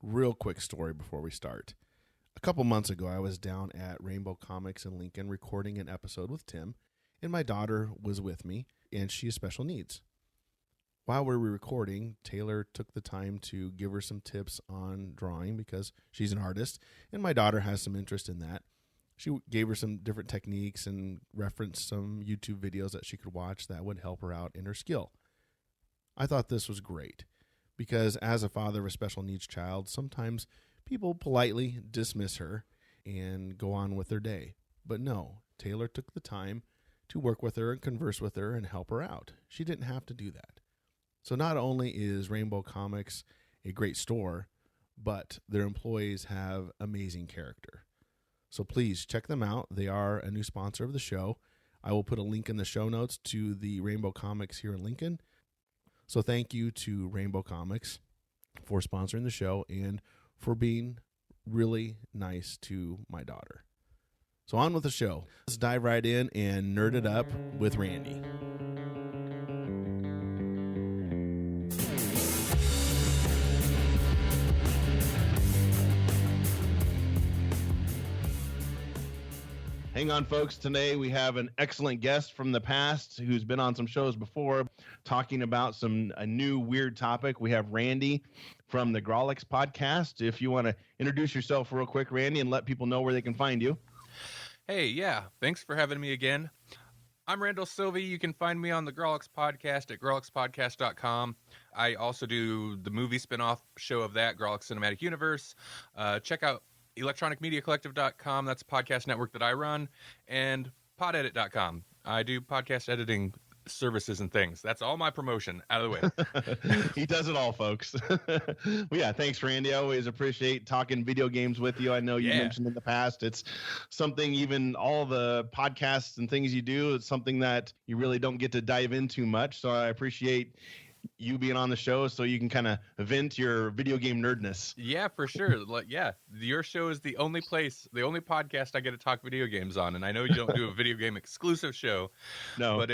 Real quick story before we start. A couple months ago, I was down at Rainbow Comics in Lincoln recording an episode with Tim, and my daughter was with me, and she has special needs. While we were recording, Taylor took the time to give her some tips on drawing because she's an artist, and my daughter has some interest in that. She gave her some different techniques and referenced some YouTube videos that she could watch that would help her out in her skill. I thought this was great because as a father of a special needs child, sometimes people politely dismiss her and go on with their day. But no, Taylor took the time to work with her and converse with her and help her out. She didn't have to do that. So not only is Rainbow Comics a great store, but their employees have amazing character. So please check them out. They are a new sponsor of the show. I will put a link in the show notes to the Rainbow Comics here in Lincoln. So thank you to Rainbow Comics for sponsoring the show and for being really nice to my daughter. So on with the show. Let's dive right in and nerd it up with Randy. Hang on, folks. Today we have an excellent guest from the past who's been on some shows before talking about a new weird topic. We have Randy from the Grawlix Podcast. If you want to introduce yourself real quick, Randy, and let people know where they can find you. Hey, yeah. Thanks for having me again. I'm Randall Sylvie. You can find me on the Grawlix Podcast at grawlixpodcast.com. I also do the movie spinoff show of that, Grawlix Cinematic Universe. Check out electronicmediacollective.com. That's a podcast network that I run. And podedit.com. I do podcast editing services and things. That's all my promotion out of the way. He does it all, folks. Well, yeah, thanks, Randy. I always appreciate talking video games with you. I know you mentioned in the past it's something, even all the podcasts and things you do, it's something that you really don't get to dive into much. So I appreciate you being on the show so you can kind of vent your video game nerdness. Yeah, for sure. Your show is the only podcast I get to talk video games on, and I know you don't do a video game exclusive show. No, but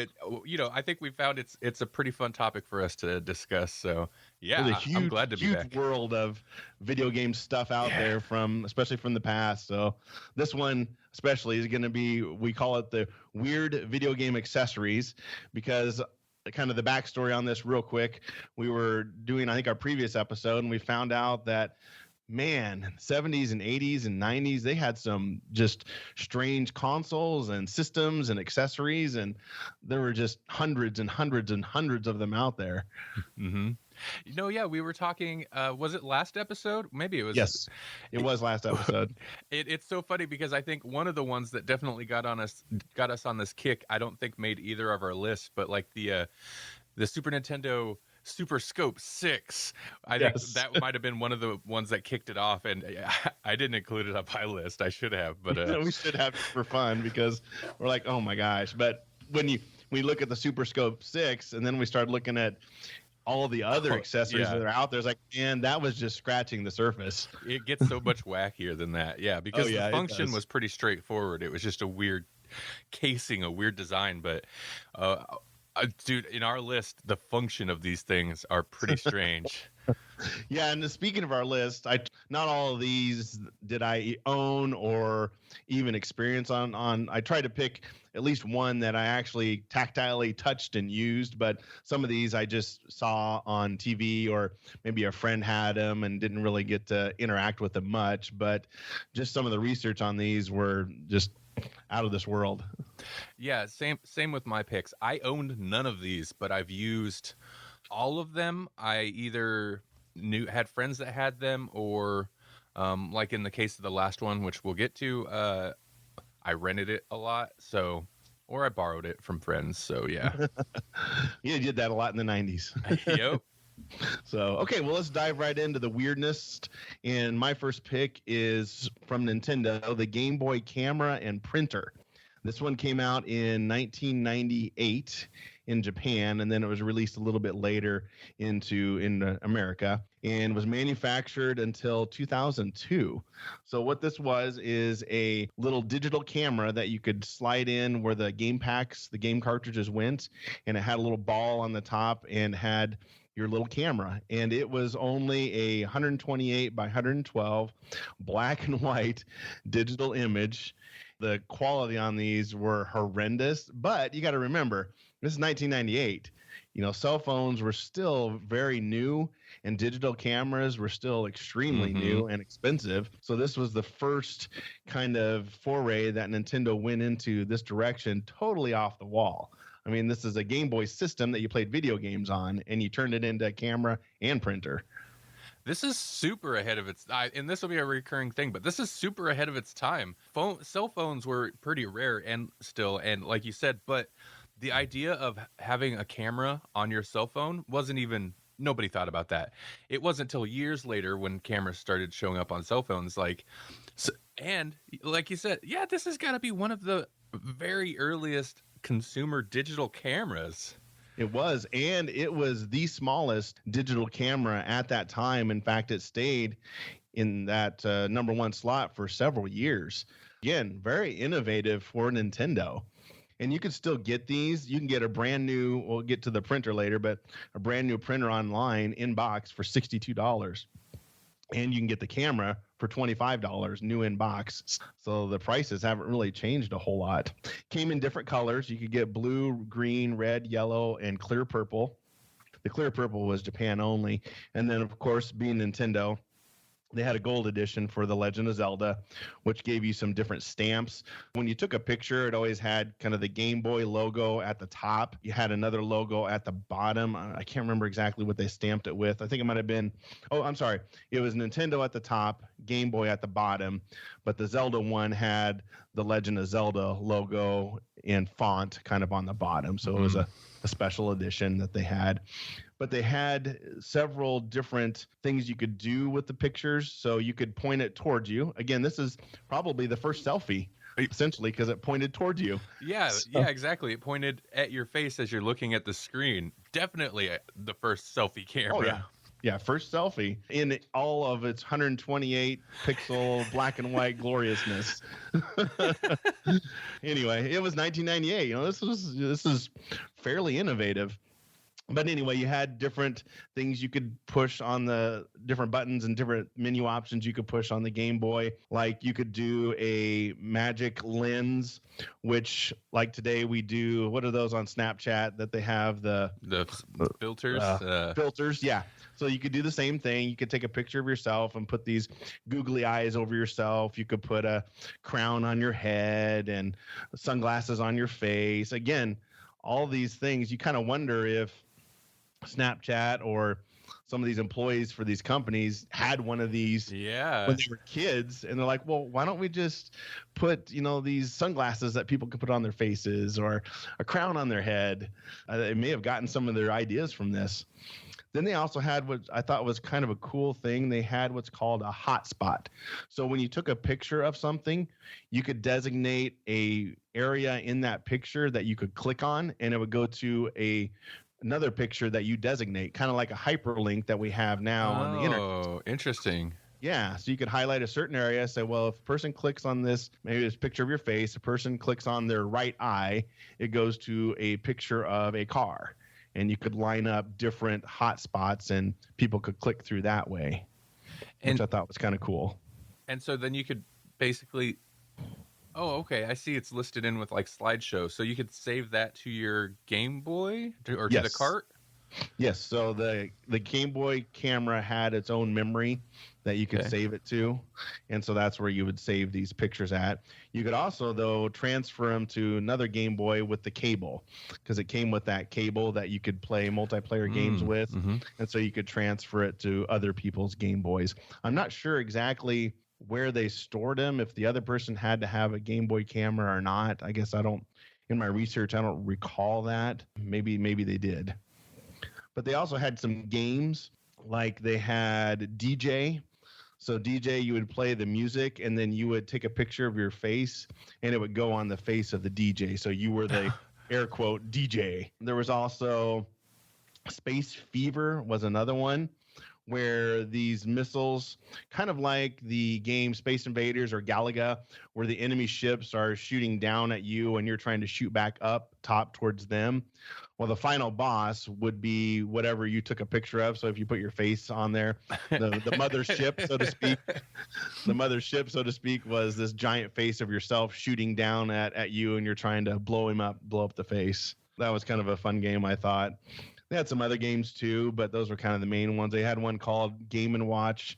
I think we found it's a pretty fun topic for us to discuss. So yeah, I'm glad to be back. Huge world of video game stuff out there especially from the past. So this one especially is going to be, we call it the weird video game accessories, because kind of the backstory on this real quick. We were doing, I think, our previous episode, and we found out that, man, 70s and 80s and 90s, they had some just strange consoles and systems and accessories, and there were just hundreds and hundreds and hundreds of them out there. Mm-hmm. We were talking, was it last episode? Maybe it was. Yes, it was last episode. It's so funny because I think one of the ones that definitely got us on this kick, I don't think made either of our lists, but like the Super Nintendo Super Scope 6. I think that might have been one of the ones that kicked it off, and I didn't include it on my list. I should have, but we should have for fun, because we're like, oh my gosh. But when we look at the Super Scope 6, and then we start looking at all the other accessories that are out there, it's like, man, that was just scratching the surface. It gets so much wackier than that. Yeah, because the function was pretty straightforward. It was just a weird casing, a weird design. But, dude, in our list, the function of these things are pretty strange. Yeah, and speaking of our list, not all of these did I own or even experience on. I tried to pick at least one that I actually tactilely touched and used, but some of these I just saw on TV, or maybe a friend had them and didn't really get to interact with them much. But just some of the research on these were just out of this world. Yeah, same with my picks. I owned none of these, but I've used all of them. I either had friends that had them, or like in the case of the last one, which we'll get to, I rented it a lot, or I borrowed it from friends. So yeah. You did that a lot in the 90s. Yep. So, okay, well, let's dive right into the weirdness. And my first pick is from Nintendo, the Game Boy camera and printer. This one came out in 1998 in Japan, and then it was released a little bit later in America, and was manufactured until 2002. So what this was is a little digital camera that you could slide in where the game packs, the game cartridges went, and it had a little ball on the top and had your little camera. And it was only a 128 by 112 black and white digital image. The quality on these were horrendous, but you got to remember, this is 1998. Cell phones were still very new and digital cameras were still extremely new and expensive. So this was the first kind of foray that Nintendo went into this direction, totally off the wall. I mean, this is a Game Boy system that you played video games on, and you turned it into a camera and printer. This is super ahead of its time, and this will be a recurring thing, but this is super ahead of its time. Cell phones were pretty rare and like you said, but the idea of having a camera on your cell phone nobody thought about that. It wasn't until years later when cameras started showing up on cell phones. And like you said, yeah, this has got to be one of the very earliest consumer digital cameras. It was, and it was the smallest digital camera at that time. In fact, it stayed in that number one slot for several years. Again, very innovative for Nintendo. And you can still get these. You can get a brand new, we'll get to the printer later, but a brand new printer online in box for $62. And you can get the camera for $25, new in box. So the prices haven't really changed a whole lot. Came in different colors. You could get blue, green, red, yellow, and clear purple. The clear purple was Japan only. And then, of course, being Nintendo, they had a gold edition for The Legend of Zelda, which gave you some different stamps. When you took a picture, it always had kind of the Game Boy logo at the top. You had another logo at the bottom. I can't remember exactly what they stamped it with. I think it might have been, it was Nintendo at the top, Game Boy at the bottom, but the Zelda one had The Legend of Zelda logo in font kind of on the bottom. So it was a special edition that they had. But they had several different things you could do with the pictures. So you could point it towards you. Again, this is probably the first selfie, essentially, because it pointed towards you. Yeah, exactly. It pointed at your face as you're looking at the screen. Definitely the first selfie camera. Oh, yeah. Yeah, first selfie in all of its 128 pixel black and white gloriousness. Anyway, it was 1998. This is fairly innovative. But anyway, you had different things you could push on the different buttons and different menu options you could push on the Game Boy. Like you could do a magic lens, which like today we do. What are those on Snapchat that they have the filters? Filters, yeah. So you could do the same thing. You could take a picture of yourself and put these googly eyes over yourself. You could put a crown on your head and sunglasses on your face. Again, all these things, you kind of wonder if Snapchat or some of these employees for these companies had one of these when they were kids, and they're like, well, why don't we just put these sunglasses that people can put on their faces or a crown on their head? They may have gotten some of their ideas from this. Then they also had what I thought was kind of a cool thing. They had what's called a hotspot. So when you took a picture of something, you could designate a area in that picture that you could click on, and it would go to another picture that you designate, kind of like a hyperlink that we have now on the internet. Oh, interesting. Yeah, so you could highlight a certain area, say, well, if a person clicks on this, maybe this picture of your face, a person clicks on their right eye, it goes to a picture of a car. And you could line up different hot spots and people could click through that way, which I thought was kind of cool. And so then you could basically, I see it's listed in with like slideshow. So you could save that to your Game Boy or to the cart? Yes. So the Game Boy camera had its own memory that you could save it to. And so that's where you would save these pictures at. You could also, though, transfer them to another Game Boy with the cable, because it came with that cable that you could play multiplayer games with. Mm-hmm. And so you could transfer it to other people's Game Boys. I'm not sure exactly where they stored them, if the other person had to have a Game Boy camera or not. I guess in my research, I don't recall that. Maybe they did. But they also had some games, like they had DJ. So DJ, you would play the music, and then you would take a picture of your face, and it would go on the face of the DJ. So you were the air quote DJ. There was also Space Fever was another one, where these missiles, kind of like the game Space Invaders or Galaga, where the enemy ships are shooting down at you and you're trying to shoot back up top towards them. Well, the final boss would be whatever you took a picture of. So if you put your face on there, the mothership, so to speak, the mothership, so to speak, was this giant face of yourself shooting down at you, and you're trying to blow up the face. That was kind of a fun game, I thought. They had some other games too, but those were kind of the main ones. They had one called Game & Watch.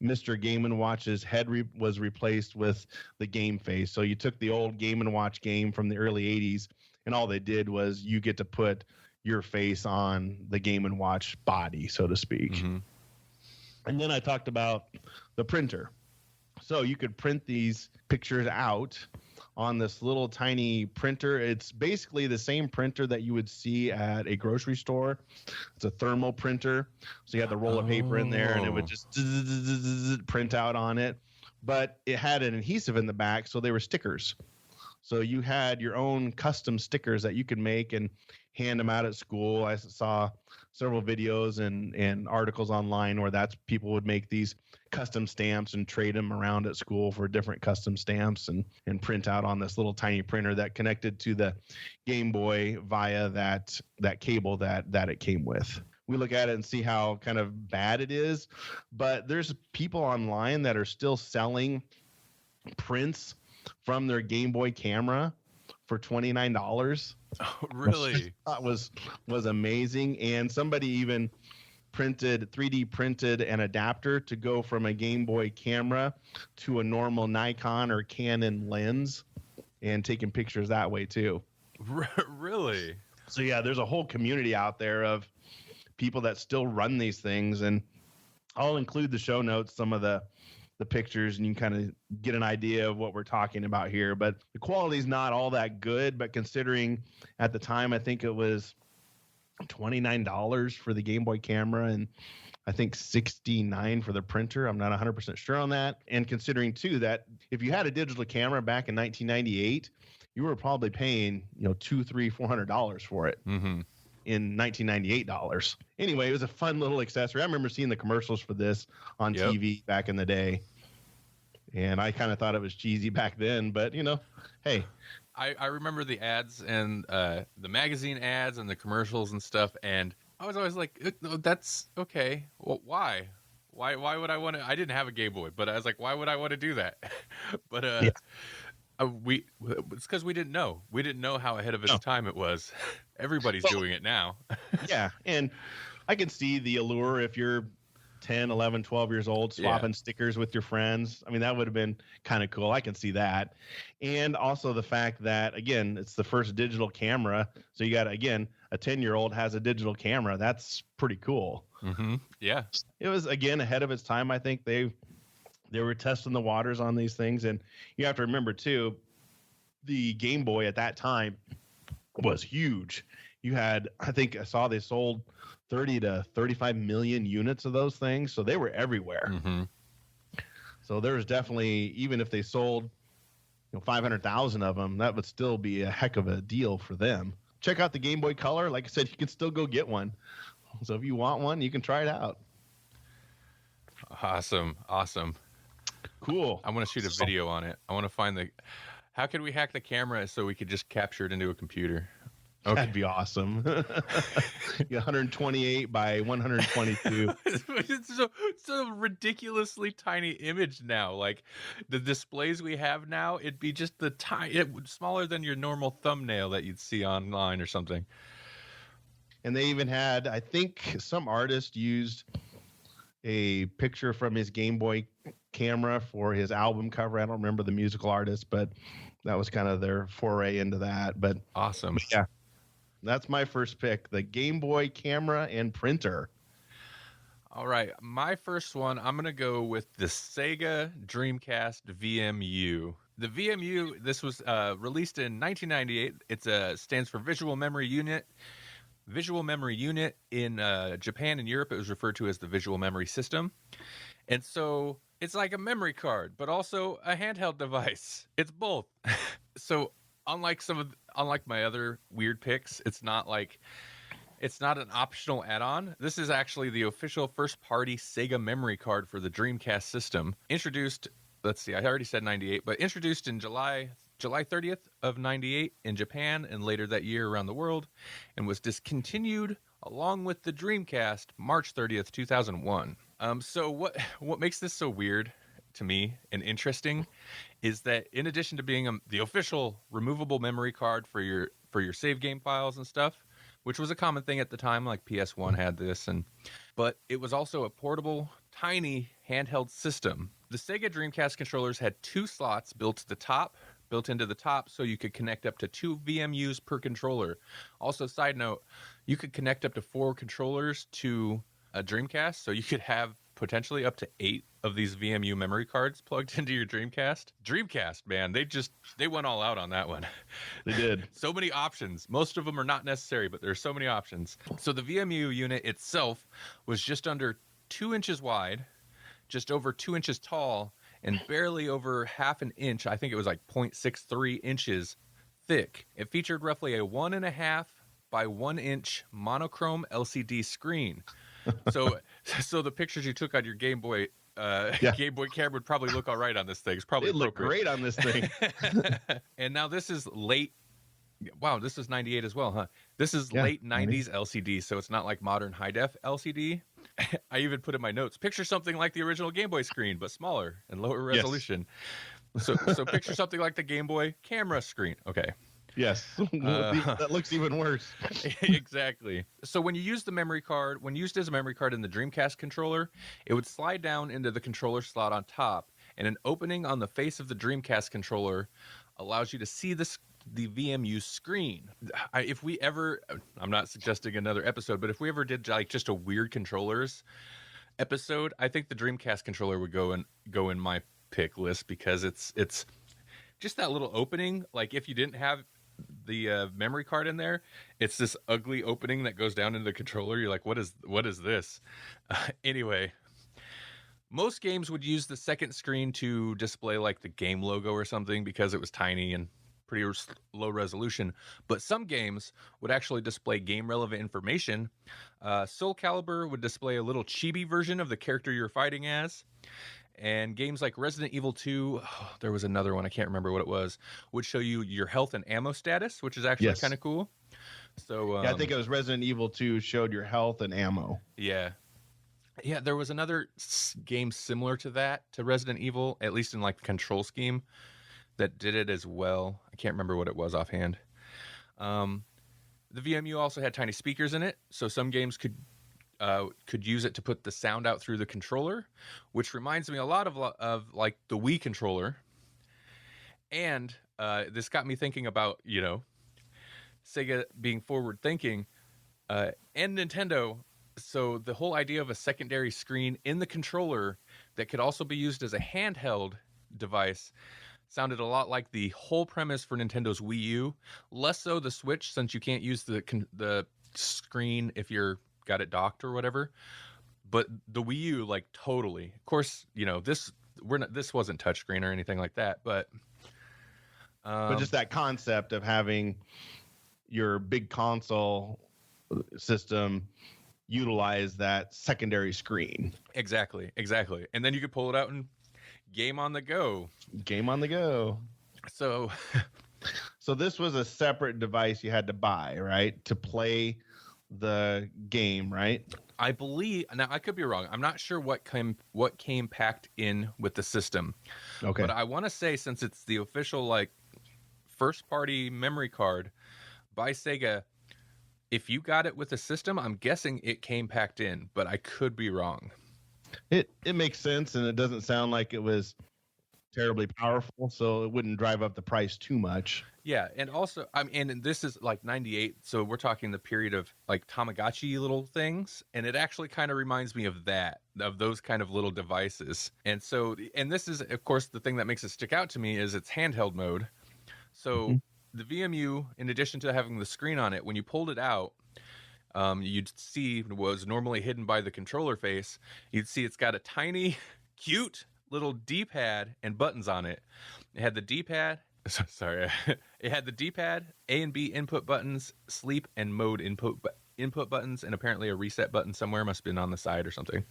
Mr. Game & Watch's head was replaced with the game face. So you took the old Game & Watch game from the early 80s, and all they did was you get to put your face on the Game & Watch body, so to speak. Mm-hmm. And then I talked about the printer. So you could print these pictures out on this little tiny printer. It's basically the same printer that you would see at a grocery store. It's a thermal printer. So you had the roll of paper in there, and it would just print out on it. But it had an adhesive in the back, so they were stickers. So you had your own custom stickers that you could make and hand them out at school. I saw several videos and articles online where people would make these custom stamps and trade them around at school for different custom stamps and print out on this little tiny printer that connected to the Game Boy via that cable that it came with. We look at it and see how kind of bad it is, but there's people online that are still selling prints from their Game Boy camera for $29. Oh, really? That was amazing. And somebody even 3D printed an adapter to go from a Game Boy camera to a normal Nikon or Canon lens, and taking pictures that way too. Really? So yeah, there's a whole community out there of people that still run these things, and I'll include the show notes, some of the pictures, and you can kind of get an idea of what we're talking about here. But the quality is not all that good, but considering at the time, I think it was $29 for the Game Boy camera and I think $69 for the printer. I'm not 100% sure on that. And considering too that if you had a digital camera back in 1998, you were probably paying, $200, $300, $400 for it. Mm-hmm. In $1998. Anyway, it was a fun little accessory. I remember seeing the commercials for this on TV back in the day, and I kind of thought it was cheesy back then, but hey. I remember the ads and the magazine ads and the commercials and stuff, and I was always like, that's okay. Well, why? Why would I want to? I didn't have a Game Boy, but I was like, why would I want to do that? But it's because we didn't know. We didn't know how ahead of its time it was. Everybody's doing it now. Yeah, and I can see the allure if you're 10, 11, 12 years old, swapping stickers with your friends. I mean, that would have been kind of cool. I can see that. And also the fact that, again, it's the first digital camera. So you got, again, a 10-year-old has a digital camera. That's pretty cool. Mm-hmm. Yeah. It was, again, ahead of its time. I think they were testing the waters on these things. And you have to remember, too, the Game Boy at that time was huge. You had, I think I saw they sold 30 to 35 million units of those things. So they were everywhere. Mm-hmm. So there was definitely, even if they sold 500,000 of them, that would still be a heck of a deal for them. Check out the Game Boy Color. Like I said, you can still go get one. So if you want one, you can try it out. Awesome. Cool. I want to shoot a video on it. I want to find how could we hack the camera so we could just capture it into a computer? Okay. That'd be awesome. 128 by 122. It's so ridiculously tiny image now. Like the displays we have now, it'd be just smaller than your normal thumbnail that you'd see online or something. And they even had, I think some artist used a picture from his Game Boy camera for his album cover. I don't remember the musical artist, but that was kind of their foray into that. But awesome. Yeah. That's my first pick, the Game Boy camera and printer. All right. My first one, I'm going to go with the Sega Dreamcast VMU. The VMU, this was released in 1998. It stands for Visual Memory Unit. Visual Memory Unit in Japan and Europe, it was referred to as the Visual Memory System. And so it's like a memory card, but also a handheld device. It's both. So unlike my other weird picks, it's It's not an optional add-on. This is actually the official first-party Sega memory card for the Dreamcast system. Introduced, let's see, I already said 98, but introduced in July 30th of 98 in Japan and later that year around the world, and was discontinued along with the Dreamcast March 30th, 2001. So what makes this so weird to me and interesting is that in addition to being the official removable memory card for your save game files and stuff, which was a common thing at the time, like PS1 had this, but it was also a portable, tiny handheld system. The Sega Dreamcast controllers had 2 slots built into the top, so you could connect up to 2 VMUs per controller. Also, side note, you could connect up to 4 controllers to a Dreamcast, so you could have potentially up to 8 of these VMU memory cards plugged into your Dreamcast. Dreamcast, man, they went all out on that one. They did. So many options. Most of them are not necessary, but there's so many options. So the VMU unit itself was just under 2 inches wide, just over 2 inches tall, and barely over half an inch. I think it was like 0.63 inches thick. It featured roughly a 1.5 by 1 inch monochrome LCD screen. So the pictures you took on your Game Boy Game Boy camera would probably look all right on this thing. It's probably it looked great on this thing. And now this is late. Wow, this is 98 as well, huh? This is late 90s LCD, so it's not like modern high def LCD. I even put in my notes, picture something like the original Game Boy screen, but smaller and lower resolution. Yes. So picture something like the Game Boy camera screen. Okay. Yes. That looks even worse. Exactly. So when you use the memory card, when used as a memory card in the Dreamcast controller, it would slide down into the controller slot on top, and an opening on the face of the Dreamcast controller allows you to see the VMU screen. If we ever, I'm not suggesting another episode, but if we ever did like just a weird controllers episode, I think the Dreamcast controller would go in my pick list, because it's just that little opening. Like if you didn't have the memory card in there, it's this ugly opening that goes down into the controller. You're like, what is this? Anyway, most games would use the second screen to display like the game logo or something, because it was tiny and pretty low resolution. But some games would actually display game relevant information. Soul Calibur would display a little chibi version of the character you're fighting as. And games like Resident Evil 2, there was another one, I can't remember what it was, would show you your health and ammo status, which is actually kind of cool. So I think it was Resident Evil 2 showed your health and ammo. Yeah, there was another game similar to that, to Resident Evil, at least in like the control scheme, that did it as well. I can't remember what it was offhand. The VMU also had tiny speakers in it, so some games could use it to put the sound out through the controller, which reminds me a lot of like the Wii controller. And this got me thinking about, Sega being forward thinking, and Nintendo. So the whole idea of a secondary screen in the controller that could also be used as a handheld device sounded a lot like the whole premise for Nintendo's Wii U. Less so the Switch, since you can't use the screen if you're got it docked or whatever, but the Wii U, like, totally. Of course, this wasn't touchscreen or anything like that, but just that concept of having your big console system utilize that secondary screen. Exactly. And then you could pull it out and game on the go. So this was a separate device you had to buy, right, to play the game, right? I believe, now I could be wrong, I'm not sure what came packed in with the system. Okay. But I want to say, since it's the official like first party memory card by Sega, if you got it with the system, I'm guessing it came packed in, but I could be wrong. It makes sense, and it doesn't sound like it was terribly powerful, so it wouldn't drive up the price too much. Yeah, and also, and this is like 98, so we're talking the period of like Tamagotchi little things, and it actually kind of reminds me of those kind of little devices. And so, and this is, of course, the thing that makes it stick out to me is its handheld mode. So the VMU, in addition to having the screen on it, when you pulled it out, you'd see was normally hidden by the controller face. You'd see it's got a tiny, cute little D-pad and buttons on it. It had the D-pad. Sorry, it had the D-pad, A and B input buttons, sleep and mode input input buttons and apparently a reset button somewhere. Must have been on the side or something.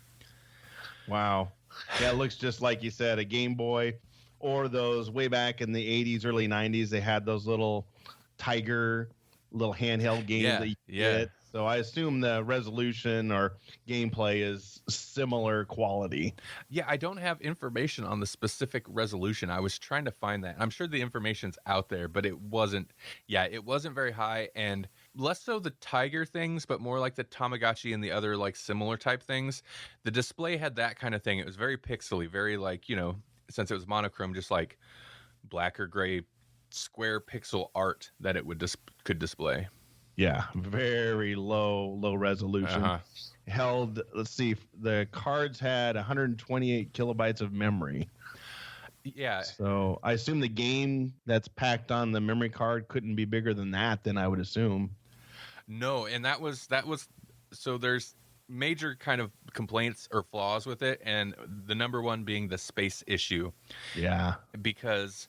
Wow. Yeah, it looks just like you said, a Game Boy, or those way back in the 80s, early 90s, they had those little Tiger little handheld games that you get. So I assume the resolution or gameplay is similar quality. Yeah, I don't have information on the specific resolution. I was trying to find that. I'm sure the information's out there, but it wasn't very high, and less so the Tiger things, but more like the Tamagotchi and the other like similar type things. The display had that kind of thing. It was very pixely, very like, since it was monochrome, just like black or gray square pixel art that it could display. Yeah, very low resolution. Held, let's see, the cards had 128 kilobytes of memory. Yeah. So I assume the game that's packed on the memory card couldn't be bigger than that, then I would assume. No, and that was so there's major kind of complaints or flaws with it, and the number one being the space issue. Yeah. Because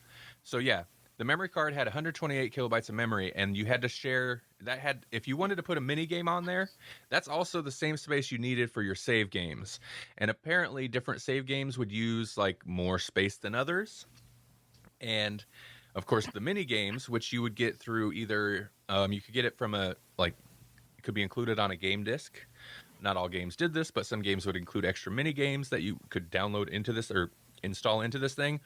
the memory card had 128 kilobytes of memory, and you had to share that. If you wanted to put a mini game on there, that's also the same space you needed for your save games. And apparently different save games would use like more space than others. And of course the mini games, which you would get through either you could get it from it could be included on a game disc. Not all games did this, but some games would include extra mini games that you could download into this or install into this thing.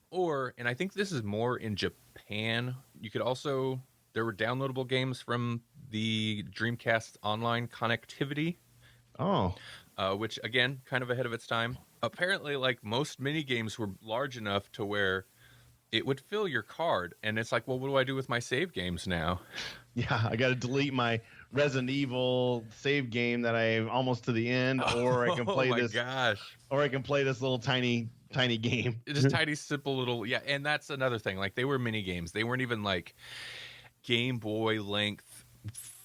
Or, and I think this is more in Japan, there were downloadable games from the Dreamcast online connectivity. Oh. Which, again, kind of ahead of its time. Apparently, like, most mini games were large enough to where it would fill your card. And it's like, well, what do I do with my save games now? Yeah, I got to delete my Resident Evil save game that I'm almost to the end, or I can play or I can play this little tiny game. Just tiny, simple little, and that's another thing. Like, they were mini games. They weren't even like Game Boy length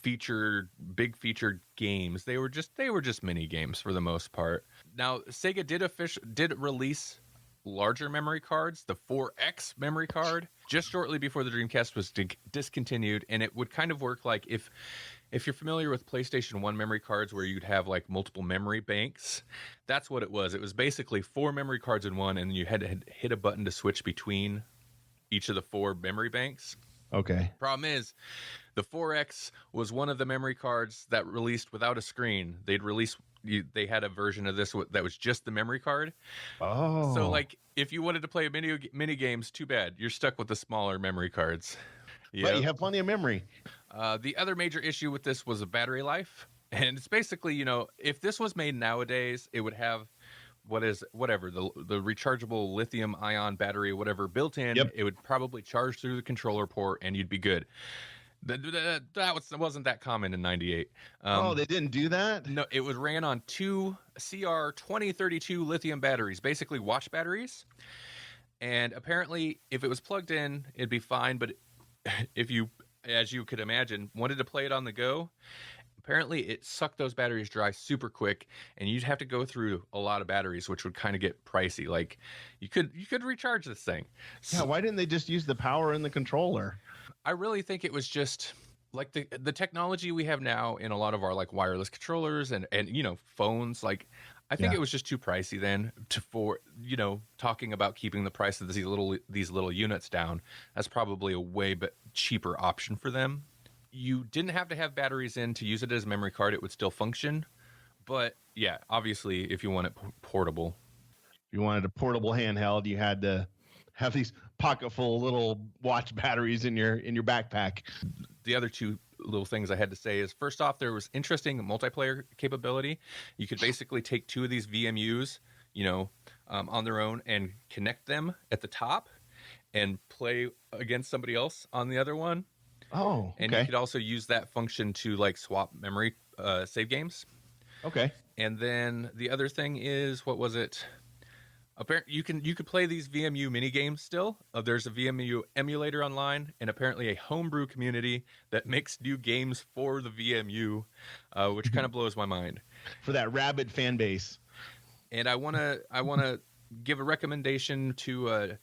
big featured games. They were just mini games for the most part. Now, Sega did release larger memory cards, the 4X memory card, just shortly before the Dreamcast was discontinued, and it would kind of work like if you're familiar with PlayStation 1 memory cards where you'd have like multiple memory banks, that's what it was. It was basically 4 memory cards in one, and you had to hit a button to switch between each of the 4 memory banks. Okay. Problem is, the 4X was one of the memory cards that released without a screen. They had a version of this that was just the memory card. Oh. So like, if you wanted to play mini games, too bad. You're stuck with the smaller memory cards. But you have plenty of memory. The other major issue with this was the battery life. And it's basically, if this was made nowadays, it would have the rechargeable lithium ion battery, whatever, built in. Yep. It would probably charge through the controller port and you'd be good. That wasn't that common in 98. They didn't do that? No, it was ran on 2 CR2032 lithium batteries, basically watch batteries. And apparently, if it was plugged in, it'd be fine. But if you, as you could imagine, wanted to play it on the go, apparently it sucked those batteries dry super quick, and you'd have to go through a lot of batteries, which would kind of get pricey. Like, you could recharge this thing. Yeah, why didn't they just use the power in the controller? I really think it was just like the technology we have now in a lot of our like wireless controllers and phones. Like, I think it was just too pricey then for talking about keeping the price of these little units down. That's probably a way cheaper option for them. You didn't have to have batteries in to use it as a memory card. It would still function. But yeah, obviously if you want it portable. If you wanted a portable handheld, you had to have these pocketful little watch batteries in your backpack. The other two little things I had to say is, first off, there was interesting multiplayer capability. You could basically take 2 of these VMUs, on their own and connect them at the top and play against somebody else on the other one. Oh, okay. And you could also use that function to like swap memory save games. Okay. And then the other thing is, what was it? Apparently, you could play these VMU mini games still. There's a VMU emulator online, and apparently a homebrew community that makes new games for the VMU, which kind of blows my mind. For that rabid fan base. And I wanna give a recommendation to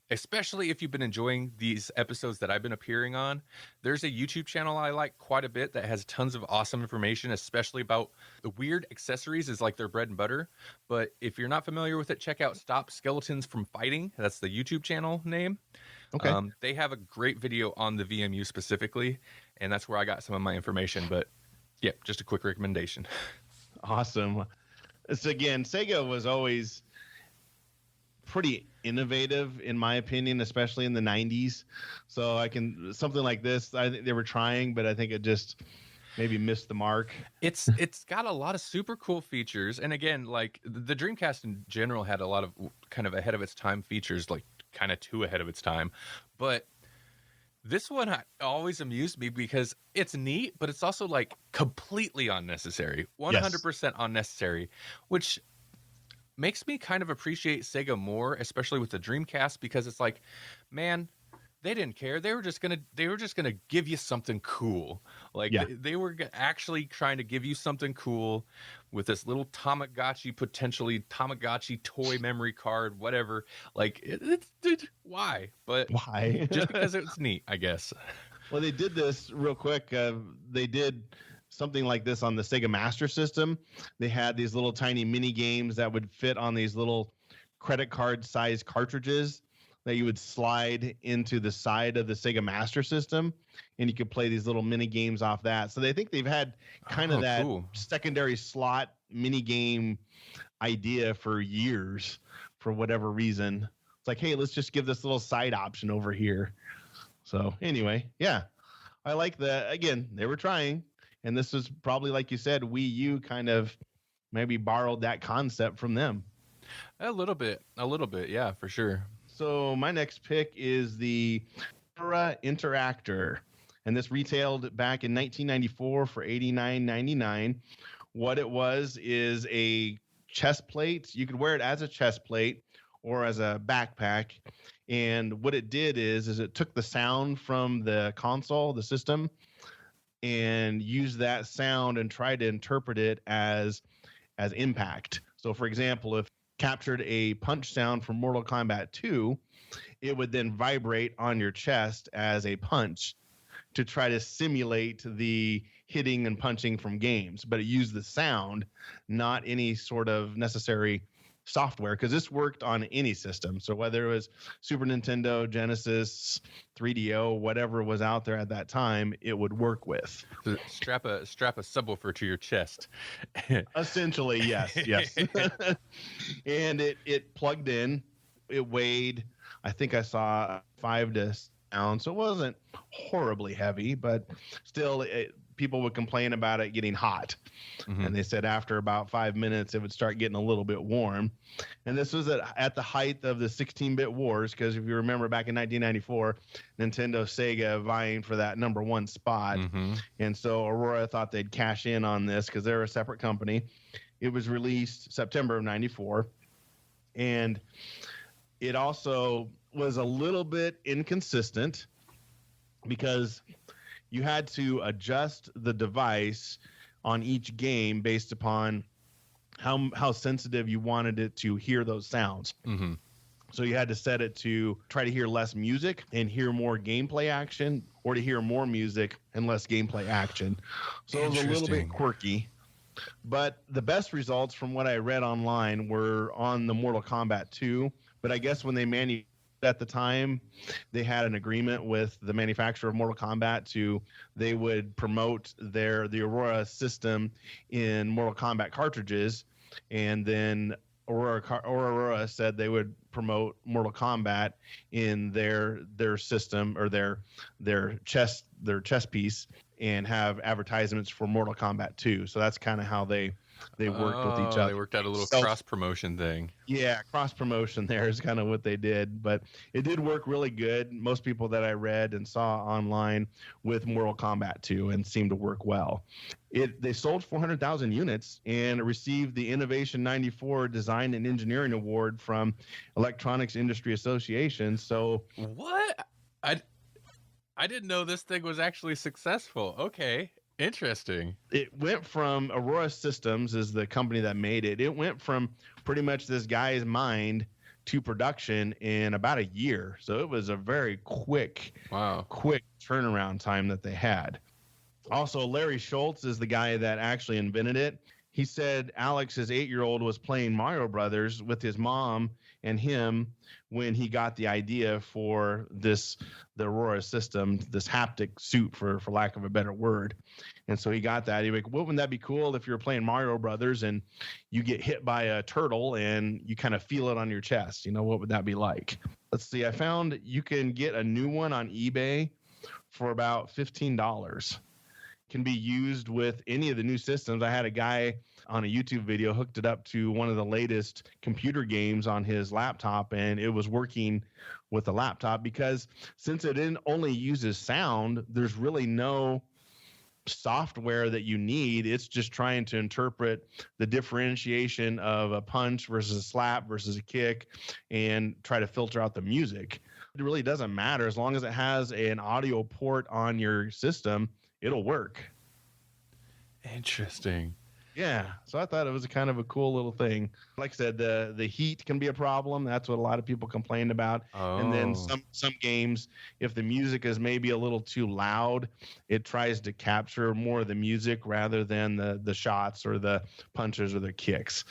especially if you've been enjoying these episodes that I've been appearing on, there's a YouTube channel I like quite a bit that has tons of awesome information, especially about the weird accessories is like their bread and butter. But if you're not familiar with it, check out Stop Skeletons from Fighting. That's the YouTube channel name. Okay. They have a great video on the VMU specifically, and that's where I got some of my information. But yeah, just a quick recommendation. Awesome. So again, Sega was always pretty innovative, in my opinion, especially in the 90s. So something like this, I think they were trying, but I think it just maybe missed the mark. It's got a lot of super cool features. And again, like the Dreamcast in general had a lot of kind of ahead of its time features, like kind of too ahead of its time. But this one always amused me because it's neat, but it's also like completely unnecessary, 100% unnecessary, which makes me kind of appreciate Sega more, especially with the Dreamcast, because it's like, man, they didn't care. They were just gonna give you something cool. Like they were actually trying to give you something cool with this little potentially Tamagotchi toy memory card, whatever. Like, why? But why? Just because it's neat, I guess. Well, they did this real quick. They did something like this on the Sega Master System. They had these little tiny mini games that would fit on these little credit card size cartridges that you would slide into the side of the Sega Master System, and you could play these little mini games off that. So they think they've had kind of that secondary slot mini game idea for years for whatever reason. It's like, hey, let's just give this little side option over here. So anyway, yeah, I like that. Again, they were trying, and this was probably, like you said, Wii U kind of maybe borrowed that concept from them. A little bit, yeah, for sure. So my next pick is the Aurora Interactor, and this retailed back in 1994 for $89.99. What it was is a chest plate. You could wear it as a chest plate or as a backpack. And what it did is it took the sound from the console, the system, and used that sound and tried to interpret it as impact. So, for example, if captured a punch sound from Mortal Kombat 2, it would then vibrate on your chest as a punch to try to simulate the hitting and punching from games. But it used the sound, not any sort of necessary software, because this worked on any system. So whether it was Super Nintendo, Genesis, 3DO, whatever was out there at that time, it would work with. Strap a subwoofer to your chest. Essentially, yes. And it plugged in. It weighed, I think I saw 5 to 6 ounces. So it wasn't horribly heavy, but still people would complain about it getting hot. Mm-hmm. And they said after about 5 minutes, it would start getting a little bit warm. And this was at the height of the 16-bit wars, because if you remember back in 1994, Nintendo, Sega vying for that number one spot. Mm-hmm. And so Aurora thought they'd cash in on this because they're a separate company. It was released September of 94. And it also was a little bit inconsistent because you had to adjust the device on each game based upon how sensitive you wanted it to hear those sounds. Mm-hmm. So you had to set it to try to hear less music and hear more gameplay action, or to hear more music and less gameplay action. So it was a little bit quirky. But the best results from what I read online were on the Mortal Kombat 2. But I guess when they manufactured at the time, they had an agreement with the manufacturer of Mortal Kombat they would promote the Aurora system in Mortal Kombat cartridges, and then Aurora said they would promote Mortal Kombat in their system, or their chest piece, and have advertisements for Mortal Kombat 2. So that's kind of how they worked with each other. They worked out a little cross promotion thing. Yeah, cross promotion there is kind of what they did, but it did work really good. Most people that I read and saw online with Mortal Kombat 2 and seemed to work well. They sold 400,000 units and received the Innovation 94 Design and Engineering Award from Electronics Industry Association. So what? I didn't know this thing was actually successful. Okay. Interesting. It went from Aurora Systems, is the company that made it. It went from pretty much this guy's mind to production in about a year. So it was a very quick turnaround time that they had. Also, Larry Schultz is the guy that actually invented it. He said Alex, his 8-year-old, was playing Mario Brothers with his mom and him when he got the idea for the Aurora system, this haptic suit, for lack of a better word. And so he got that. He was like, wouldn't that be cool if you're playing Mario Brothers and you get hit by a turtle and you kind of feel it on your chest? What would that be like? Let's see. I found you can get a new one on eBay for about $15. Can be used with any of the new systems. I had a guy on a YouTube video hooked it up to one of the latest computer games on his laptop, and it was working with the laptop because since it only uses sound, there's really no software that you need. It's just trying to interpret the differentiation of a punch versus a slap versus a kick and try to filter out the music. It really doesn't matter. As long as it has an audio port on your system, it'll work. Interesting. Yeah, so I thought it was kind of a cool little thing. Like I said, the heat can be a problem. That's what a lot of people complained about. Oh. And then some games, if the music is maybe a little too loud, it tries to capture more of the music rather than the shots or the punches or the kicks.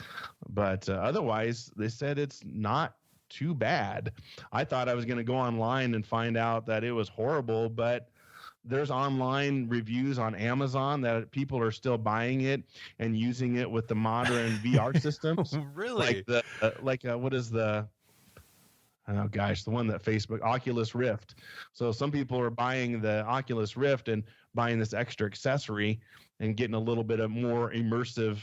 But otherwise, they said it's not too bad. I thought I was going to go online and find out that it was horrible, but there's online reviews on Amazon that people are still buying it and using it with the modern VR systems. Really? What is the one that Facebook, Oculus Rift. So some people are buying the Oculus Rift and buying this extra accessory and getting a little bit of more immersive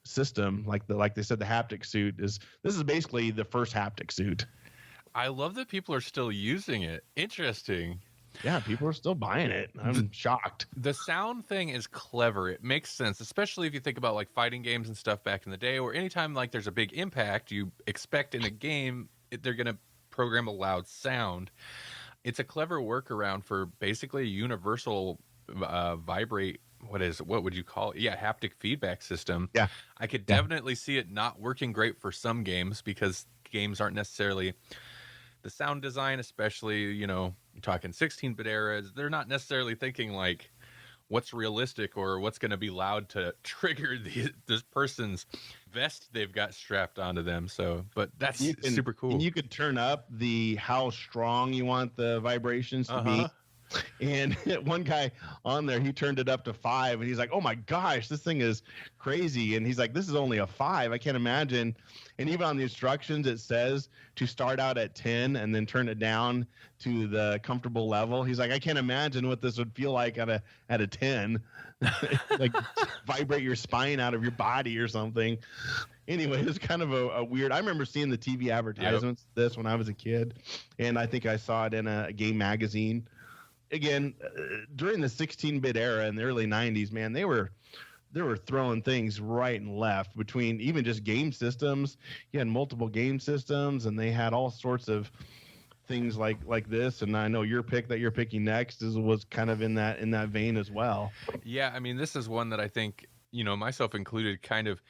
system. Like they said, the haptic suit this is basically the first haptic suit. I love that people are still using it. Interesting. Yeah, people are still buying it. I'm shocked. The sound thing is clever. It makes sense, especially if you think about like fighting games and stuff back in the day, or anytime like there's a big impact, you expect in a game they're going to program a loud sound. It's a clever workaround for basically a universal vibrate. What would you call it? Yeah, haptic feedback system. Yeah, I could definitely see it not working great for some games because games aren't necessarily the sound design, especially, you're talking 16-bit eras, they're not necessarily thinking like what's realistic or what's going to be loud to trigger this person's vest they've got strapped onto them. So, but that's super cool. And you could turn up how strong you want the vibrations to be. And one guy on there, he turned it up to 5 and he's like, oh my gosh, this thing is crazy. And he's like, this is only a 5. I can't imagine. And even on the instructions, it says to start out at 10 and then turn it down to the comfortable level. He's like, I can't imagine what this would feel like at a 10, like vibrate your spine out of your body or something. Anyway, it's kind of a weird. I remember seeing the TV advertisements this when I was a kid, and I think I saw it in a game magazine. Again, during the 16-bit era in the early 90s, man, they were throwing things right and left between even just game systems. You had multiple game systems, and they had all sorts of things like this. And I know your pick that you're picking next was kind of in that vein as well. Yeah, I mean, this is one that I think, myself included, kind of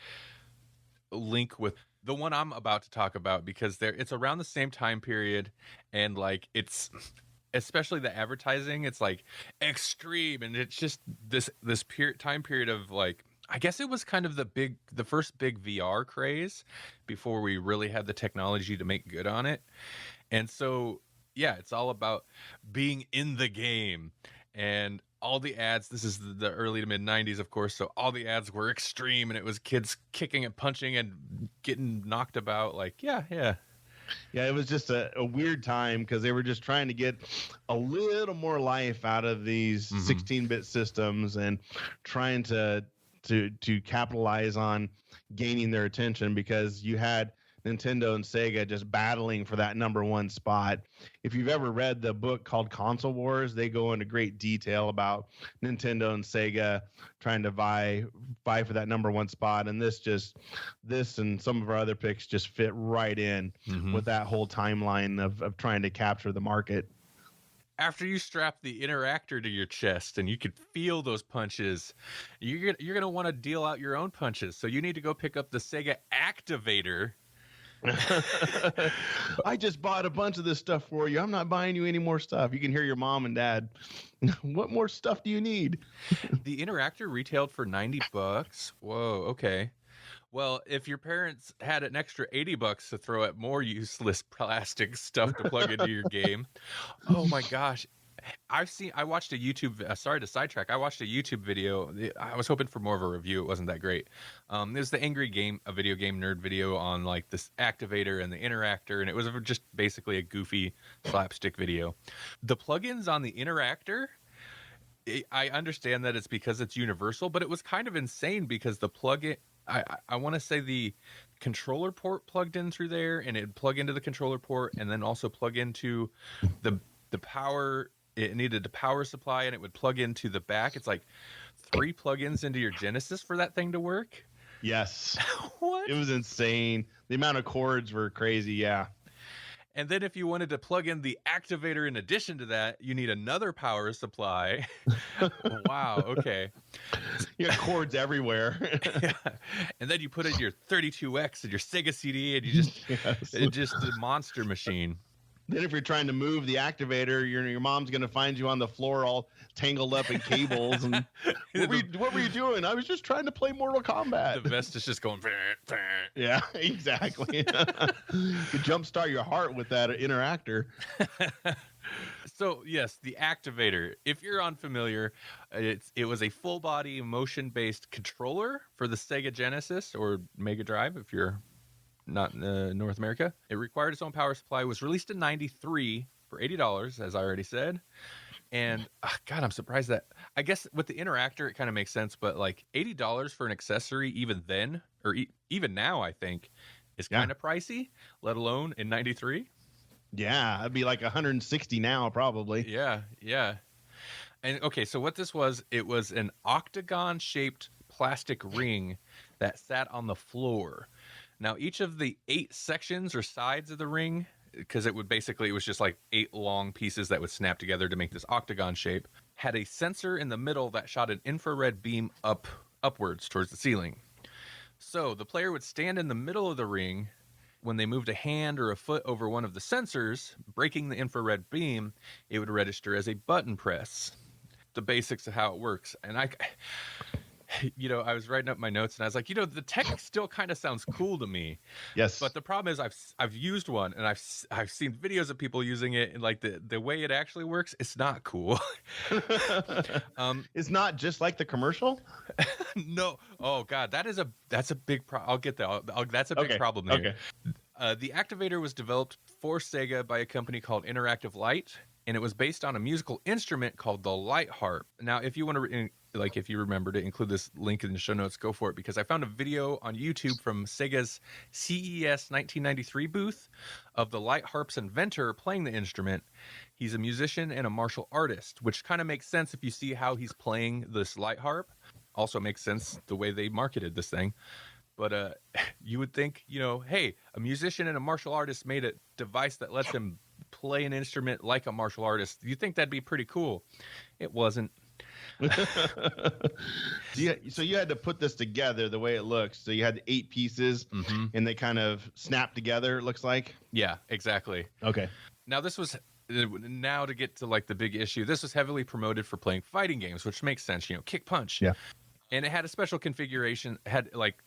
link with the one I'm about to talk about because it's around the same time period, and like it's. Especially the advertising, it's like extreme, and it's just this time period of like, I guess it was kind of the first big VR craze before we really had the technology to make good on it. And so, yeah, it's all about being in the game, and all the ads. This is the early to mid 90s, of course. So all the ads were extreme, and it was kids kicking and punching and getting knocked about. Like, yeah. Yeah, it was just a weird time because they were just trying to get a little more life out of these 16-bit systems and trying to capitalize on gaining their attention because you had Nintendo and Sega just battling for that number one spot. If you've ever read the book called Console Wars, they go into great detail about Nintendo and Sega trying to vie for that number one spot. And this and some of our other picks just fit right in with that whole timeline of trying to capture the market. After you strap the interactor to your chest and you could feel those punches, you're going to want to deal out your own punches. So you need to go pick up the Sega Activator. I just bought a bunch of this stuff for you. I'm not buying you any more stuff. You can hear your mom and dad. What more stuff do you need? The Interactor retailed for $90. Whoa, okay. Well, if your parents had an extra $80 to throw at more useless plastic stuff to plug into your game, oh my gosh. I watched a YouTube, sorry to sidetrack. I watched a YouTube video. I was hoping for more of a review. It wasn't that great. It was the a video game nerd video on like this activator and the interactor. And it was just basically a goofy slapstick video. The plugins on the interactor, I understand that it's because it's universal, but it was kind of insane because the plugin, I want to say the controller port plugged in through there, and it'd plug into the controller port and then also plug into the power. It needed a power supply, and it would plug into the back. It's like 3 plugins into your Genesis for that thing to work. Yes. What? It was insane. The amount of cords were crazy. Yeah. And then if you wanted to plug in the activator in addition to that, you need another power supply. Wow. Okay. You got cords everywhere. Yeah. And then you put in your 32X and your Sega CD, and it's just a monster machine. Then if you're trying to move the activator, your mom's going to find you on the floor all tangled up in cables. And what were you doing? I was just trying to play Mortal Kombat. The vest is just going. Yeah, exactly. You jumpstart your heart with that interactor. So yes, the activator. If you're unfamiliar, it was a full body motion based controller for the Sega Genesis or Mega Drive if you're not in North America. It required its own power supply, was released in 93 for $80, as I already said. And God, I'm surprised that, I guess with the interactor, it kind of makes sense, but like $80 for an accessory, even then, or even now, I think, is kind of pricey, let alone in 93. Yeah, it'd be like 160 now, probably. Yeah. And okay, so what this was, it was an octagon shaped plastic ring that sat on the floor. Now, each of the 8 sections or sides of the ring, because it was just like 8 long pieces that would snap together to make this octagon shape, had a sensor in the middle that shot an infrared beam upwards towards the ceiling. So the player would stand in the middle of the ring. When they moved a hand or a foot over one of the sensors, breaking the infrared beam, it would register as a button press. The basics of how it works. And I was writing up my notes and I was like, the tech still kind of sounds cool to me. Yes. But the problem is I've used one and I've seen videos of people using it, and like the way it actually works, it's not cool. It's not just like the commercial? No. Oh God, that's a big problem. I'll get that. That's a big problem there. Okay. The activator was developed for Sega by a company called Interactive Light, and it was based on a musical instrument called the light harp. Now, if you want to, if you remember to include this link in the show notes, go for it, because I found a video on YouTube from Sega's CES 1993 booth of the light harp's inventor playing the instrument. He's a musician and a martial artist, which kind of makes sense if you see how he's playing this light harp. Also makes sense the way they marketed this thing. But you would think, hey, a musician and a martial artist made a device that lets him play an instrument like a martial artist. You think that'd be pretty cool. It wasn't. So you had to put this together the way it looks. So you had 8 pieces, and they kind of snap together, it looks like. Yeah, exactly. Okay. Now to get to like the big issue, this was heavily promoted for playing fighting games, which makes sense, kick punch. Yeah. And it had a special configuration,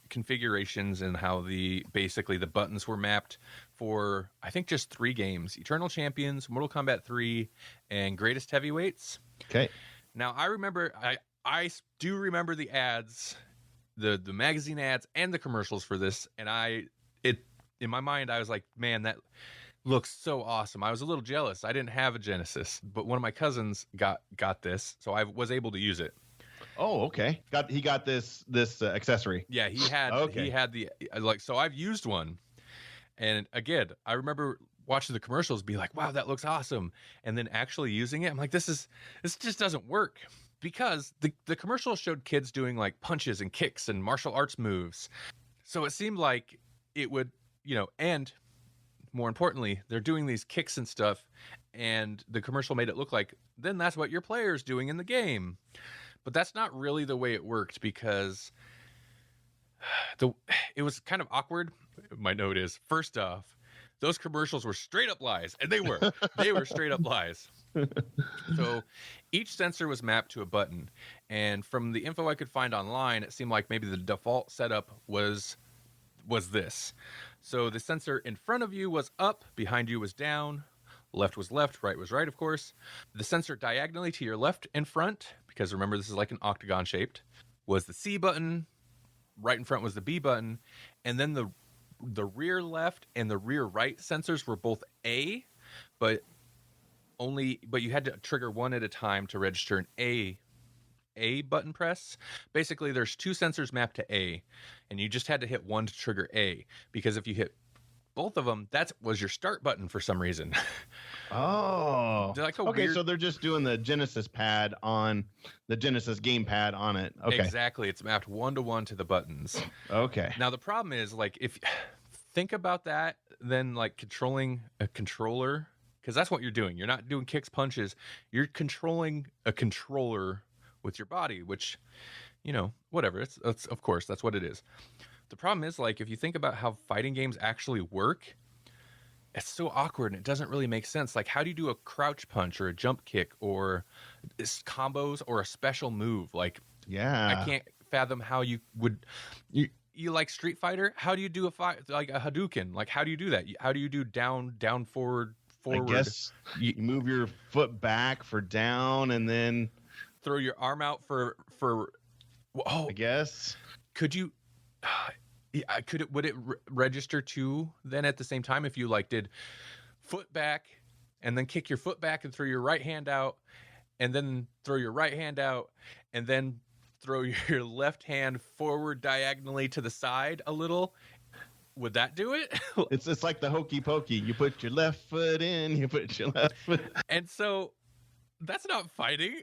configurations and how basically the buttons were mapped for, I think, just 3 games: Eternal Champions, Mortal Kombat 3, and Greatest Heavyweights. Okay. Now, I do remember the ads, the magazine ads and the commercials for this, and in my mind, I was like, man, that looks so awesome. I was a little jealous. I didn't have a Genesis, but one of my cousins got this, so I was able to use it. Oh, okay. He got this accessory. Yeah, he had the so I've used one. And again, I remember watching the commercials be like, wow, that looks awesome. And then actually using it, I'm like, this just doesn't work, because the commercial showed kids doing like punches and kicks and martial arts moves. So it seemed like it would, and more importantly, they're doing these kicks and stuff, and the commercial made it look like then that's what your player's doing in the game. But that's not really the way it worked, because it was kind of awkward. My note is, first off, those commercials were straight up lies, and they were straight up lies. So each sensor was mapped to a button, and from the info I could find online, it seemed like maybe the default setup was this. So the sensor in front of you was up, behind you was down, left was left, right was right, of course. The sensor diagonally to your left and front, because remember this is like an octagon shaped, was the C button. Right in front was the B button, and then the rear left and the rear right sensors were both A, but you had to trigger one at a time to register an A button press. Basically, there's two sensors mapped to A, and you just had to hit one to trigger A, because if you hit both of them, that was your start button for some reason. Oh, like okay. So they're just doing the Genesis pad on the Genesis gamepad on it. Okay, exactly. It's mapped 1-to-1 to the buttons. Okay. Now the problem is, like, if think about that, then like controlling a controller, because that's what you're doing. You're not doing kicks, punches. You're controlling a controller with your body, which, whatever. It's of course that's what it is. The problem is, like, if you think about how fighting games actually work, it's so awkward and it doesn't really make sense. Like, how do you do a crouch punch or a jump kick or combos or a special move? Like, yeah, I can't fathom how you would. You like Street Fighter? How do you do like a Hadouken? Like, how do you do that? How do you do down, forward? I guess you move your foot back for down and then throw your arm out for. Oh, I guess. Could you? Would it register too then at the same time if you like did foot back and then kick your foot back and throw your right hand out and then throw your right hand out and then throw your left hand forward diagonally to the side a little? Would that do it? It's like the hokey pokey. You put your left foot in, you put your left foot. And so that's not fighting.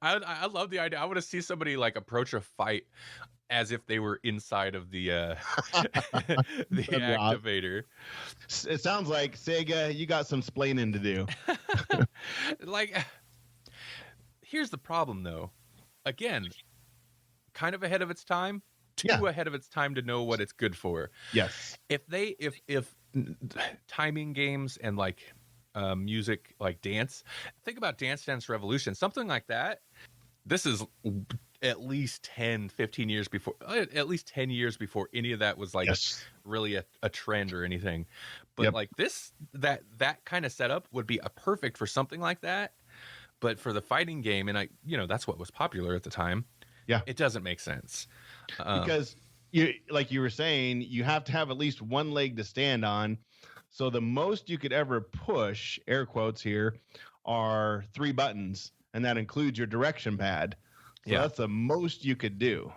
I love the idea. I want to see somebody like approach a fight as if they were inside of the the activator. It sounds like, Sega, you got some splaining to do. Like, here's the problem though. Again, kind of ahead of its time, ahead of its time to know what it's good for. Yes. If timing games and like music, like dance, think about Dance Dance Revolution, something like that. This is at least 10, 15 years before, at least 10 years before any of that was like really a trend or anything. But like that kind of setup would be a perfect for something like that. But for the fighting game, and that's what was popular at the time. Yeah. It doesn't make sense. Because like you were saying, you have to have at least one leg to stand on. So the most you could ever push, air quotes here, are 3 buttons. And that includes your direction pad. So that's the most you could do.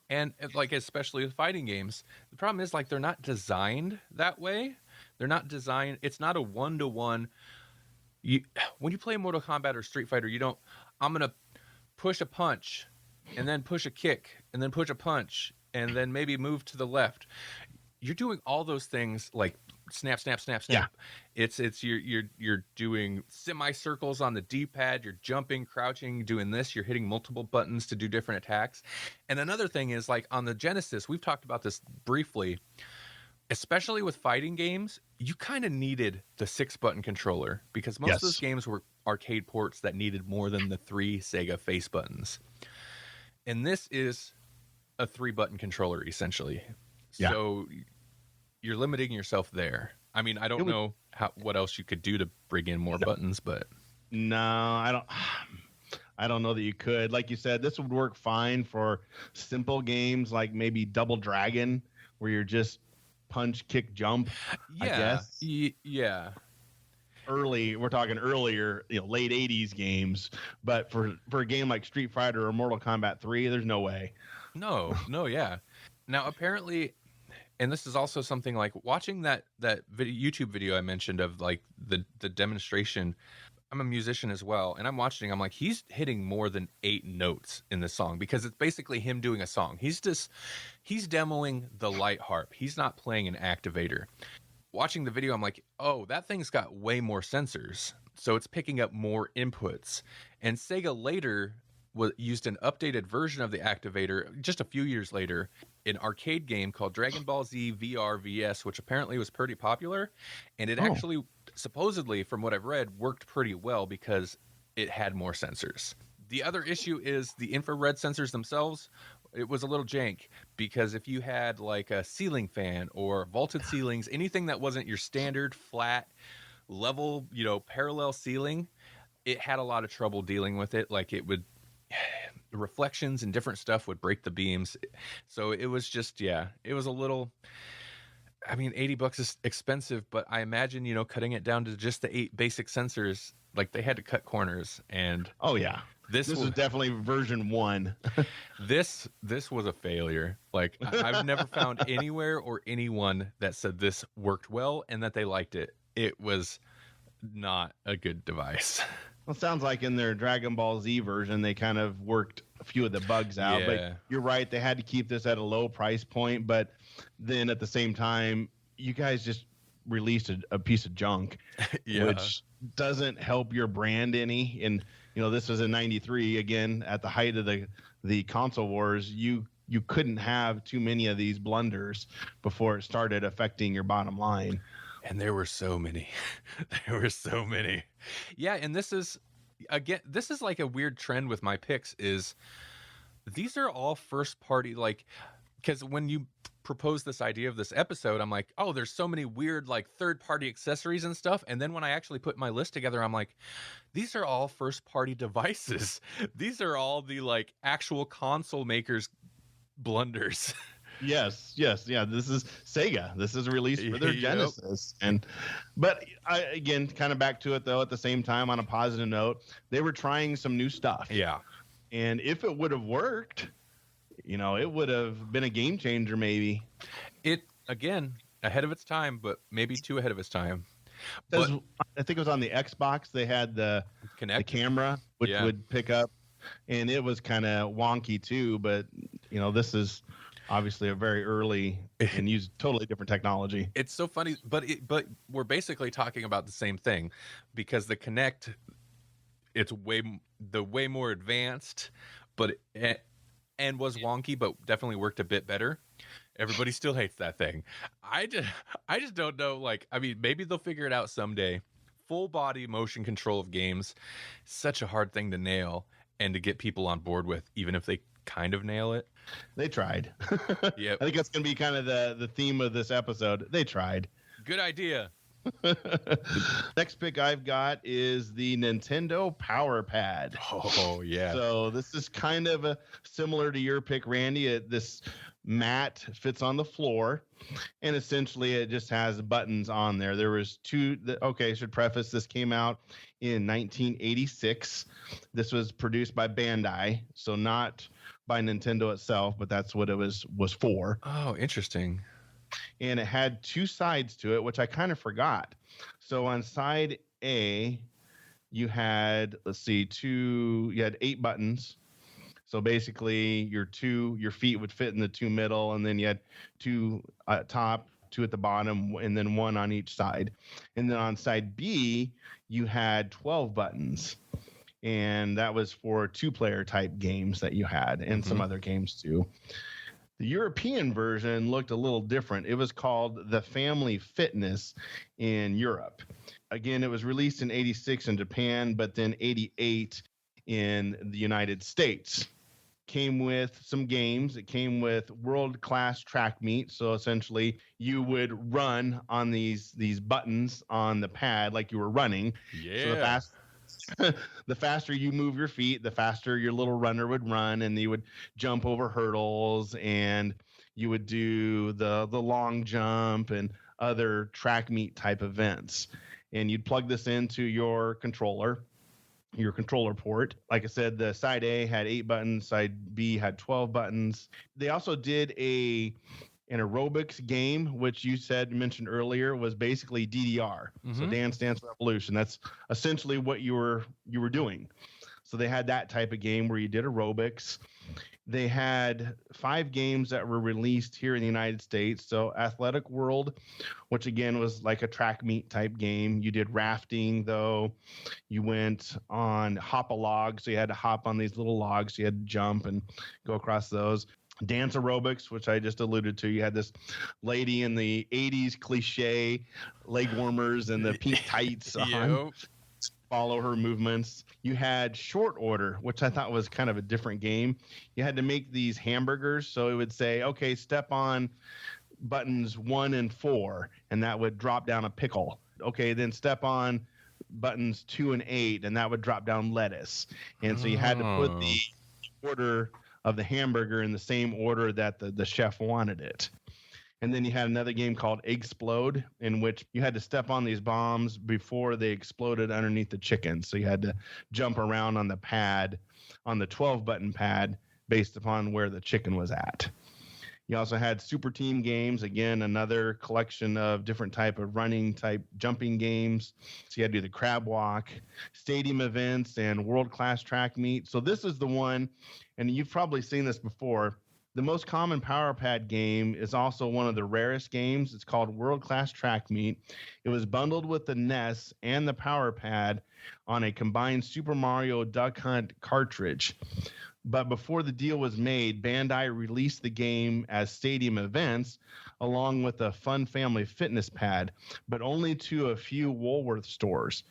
And like, especially with fighting games, the problem is like they're not designed that way. They're not designed. It's not a 1-to-1. When you play Mortal Kombat or Street Fighter, I'm going to push a punch and then push a kick and then push a punch and then maybe move to the left. You're doing all those things like snap, snap, snap, snap. Yeah. It's you're doing semicircles on the D-pad, you're jumping, crouching, doing this, you're hitting multiple buttons to do different attacks. And another thing is, like, on the Genesis, we've talked about this briefly, especially with fighting games, you kind of needed the 6-button controller because most of those games were arcade ports that needed more than the 3 Sega face buttons. And this is a 3-button controller essentially. Yeah. So you're limiting yourself there. I mean, I don't know what else you could do to bring in more buttons, but no, I don't know that you could. Like you said, this would work fine for simple games like maybe Double Dragon, where you're just punch, kick, jump. Yeah, I guess. Yeah. We're talking earlier, late 80s games. But for a game like Street Fighter or Mortal Kombat 3, there's no way. No, yeah. Now, apparently, and this is also something like watching that YouTube video I mentioned of like the demonstration. I'm a musician as well, and I'm watching. I'm like, he's hitting more than 8 notes in the song because it's basically him doing a song. He's demoing the light harp. He's not playing an activator. Watching the video, I'm like, oh, that thing's got way more sensors, so it's picking up more inputs. And Sega later used an updated version of the activator just a few years later, an arcade game called Dragon Ball Z VR VS, which apparently was pretty popular, and it actually, supposedly, from what I've read, worked pretty well because it had more sensors. The other issue is the infrared sensors themselves. It was a little jank because if you had like a ceiling fan or vaulted ceilings, anything that wasn't your standard flat level, parallel ceiling, it had a lot of trouble dealing with it. Like the reflections and different stuff would break the beams. So it was just, it was a little, $80 is expensive, but I imagine, cutting it down to just the 8 basic sensors, like they had to cut corners. And this was definitely version 1. This was a failure. Like I've never found anywhere or anyone that said this worked well and that they liked it. It was not a good device. Well, it sounds like in their Dragon Ball Z version, they kind of worked a few of the bugs out. Yeah. But you're right, they had to keep this at a low price point. But then at the same time, you guys just released a piece of junk, which doesn't help your brand any. And this was in '93, again at the height of the console wars. You couldn't have too many of these blunders before it started affecting your bottom line. And there were so many. Yeah, and this is like a weird trend with my picks is these are all first party, like, because when you propose this idea of this episode, I'm like, oh, there's so many weird like third party accessories and stuff. And then when I actually put my list together, I'm like, these are all first party devices. These are all the like actual console makers blunders. Yes. Yeah. This is Sega. This is released for their Genesis. But again, kind of back to it though, at the same time, on a positive note, they were trying some new stuff. Yeah. And if it would have worked, it would have been a game changer, maybe. It, again, ahead of its time, but maybe too ahead of its time. But I think it was on the Xbox. They had the camera, which would pick up, and it was kind of wonky too. But, this is obviously a very early and use totally different technology. It's so funny, but we're basically talking about the same thing because the Kinect, it's way more advanced, but and was wonky, but definitely worked a bit better. Everybody still hates that thing. I just don't know. Like, maybe they'll figure it out someday. Full body motion control of games, such a hard thing to nail and to get people on board with, even if they kind of nail it. They tried. Yeah, I think that's going to be kind of the theme of this episode. They tried. Good idea. Next pick I've got is the Nintendo Power Pad. Oh, yeah. So this is kind of similar to your pick, Randy. This mat fits on the floor, and essentially it just has buttons on there. There was two. I should preface, this came out in 1986. This was produced by Bandai, so not by Nintendo itself, but that's what it was for. Oh, interesting. And it had 2 sides to it, which I kind of forgot. So on side A, you had, you had 8 buttons. So basically your feet would fit in the 2 middle, and then you had 2 at top, 2 at the bottom, and then 1 on each side. And then on side B, you had 12 buttons. And that was for 2-player type games that you had, and some other games too. The European version looked a little different. It was called the Family Fitness in Europe. Again, it was released in 86 in Japan, but then 88 in the United States. Came with some games. It came with world-class track meet. So essentially, you would run on these buttons on the pad like you were running. Yeah. So the faster you move your feet, the faster your little runner would run, and you would jump over hurdles, and you would do the long jump and other track meet type events. And you'd plug this into your controller port. Like I said, the side A had 8 buttons, side B had 12 buttons. They also did an aerobics game, which you mentioned earlier, was basically DDR. So Dance Revolution. That's essentially what you were doing. So they had that type of game where you did aerobics. They had 5 games that were released here in the United States. So Athletic World, which again was like a track meet type game. You did rafting, though. You went on hop-a-log, so you had to hop on these little logs. You had to jump and go across those. Dance aerobics, which I just alluded to. You had this lady in the 80s cliche leg warmers and the pink tights on. Follow her movements. You had short order, which I thought was kind of a different game. You had to make these hamburgers. So it would say, okay, step on buttons 1 and 4, and that would drop down a pickle. Okay, then step on buttons 2 and 8, and that would drop down lettuce. And so you had to put the order of the hamburger in the same order that the chef wanted it. And then you had another game called Explode, in which you had to step on these bombs before they exploded underneath the chicken. So you had to jump around on the pad, on the 12-button pad, based upon where the chicken was at. You also had super team games, again, another collection of different type of running type jumping games. So you had to do the crab walk, stadium events, and world-class track meet. So this is the one, and you've probably seen this before. The most common Power Pad game is also one of the rarest games. It's called World Class Track Meet. It was bundled with the NES and the Power Pad on a combined Super Mario Duck Hunt cartridge. But before the deal was made, Bandai released the game as stadium events along with a Fun Family Fitness Pad, but only to a few Woolworth stores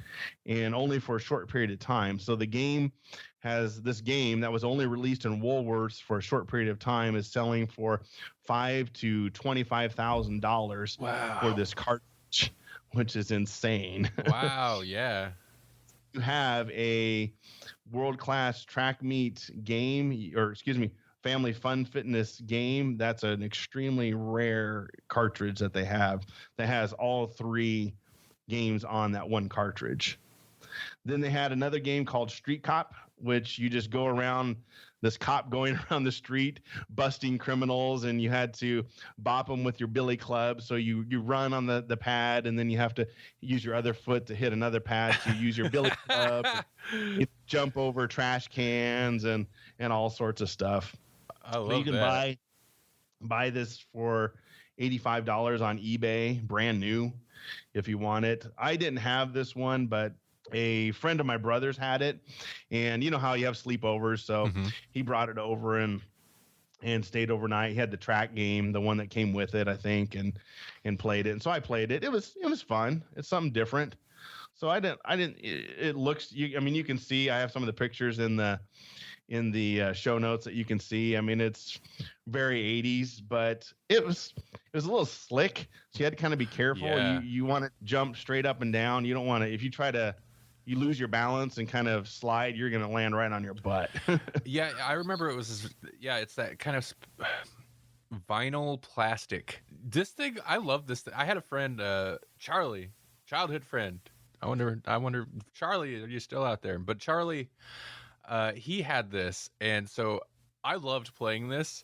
and only for a short period of time. So the game has this game that was only released in Woolworths for a short period of time is selling for $5,000 to $25,000 for this cartridge, which is insane. Wow, yeah. You have a world-class track meet game, or excuse me, family fun fitness game. That's an extremely rare cartridge that they have that has all 3 games on that one cartridge. Then they had another game called Street Cop, which you just go around this cop going around the street busting criminals, and you had to bop them with your billy club. So you run on the pad, and then you have to use your other foot to hit another pad. So you use your billy club, you jump over trash cans and all sorts of stuff. I love you can buy this for $85 on eBay, brand new, if you want it. I didn't have this one, but a friend of my brother's had it, and you know how you have sleepovers, so he brought it over and stayed overnight. He had the track game, the one that came with it, I think, and played it. And so I played it. It was fun. It's something different. So I didn't. It looks. I mean, you can see. I have some of the pictures in the show notes that you can see. I mean, it's very 80s, but it was a little slick. So you had to kind of be careful. Yeah. You want to jump straight up and down. You don't want to. If you try to. You lose your balance and kind of slide, you're going to land right on your butt. Yeah, I remember it was, it's that kind of vinyl plastic. This thing, I love this thing. I had a friend, Charlie, childhood friend. I wonder, Charlie, are you still out there? But Charlie, he had this, and so I loved playing this.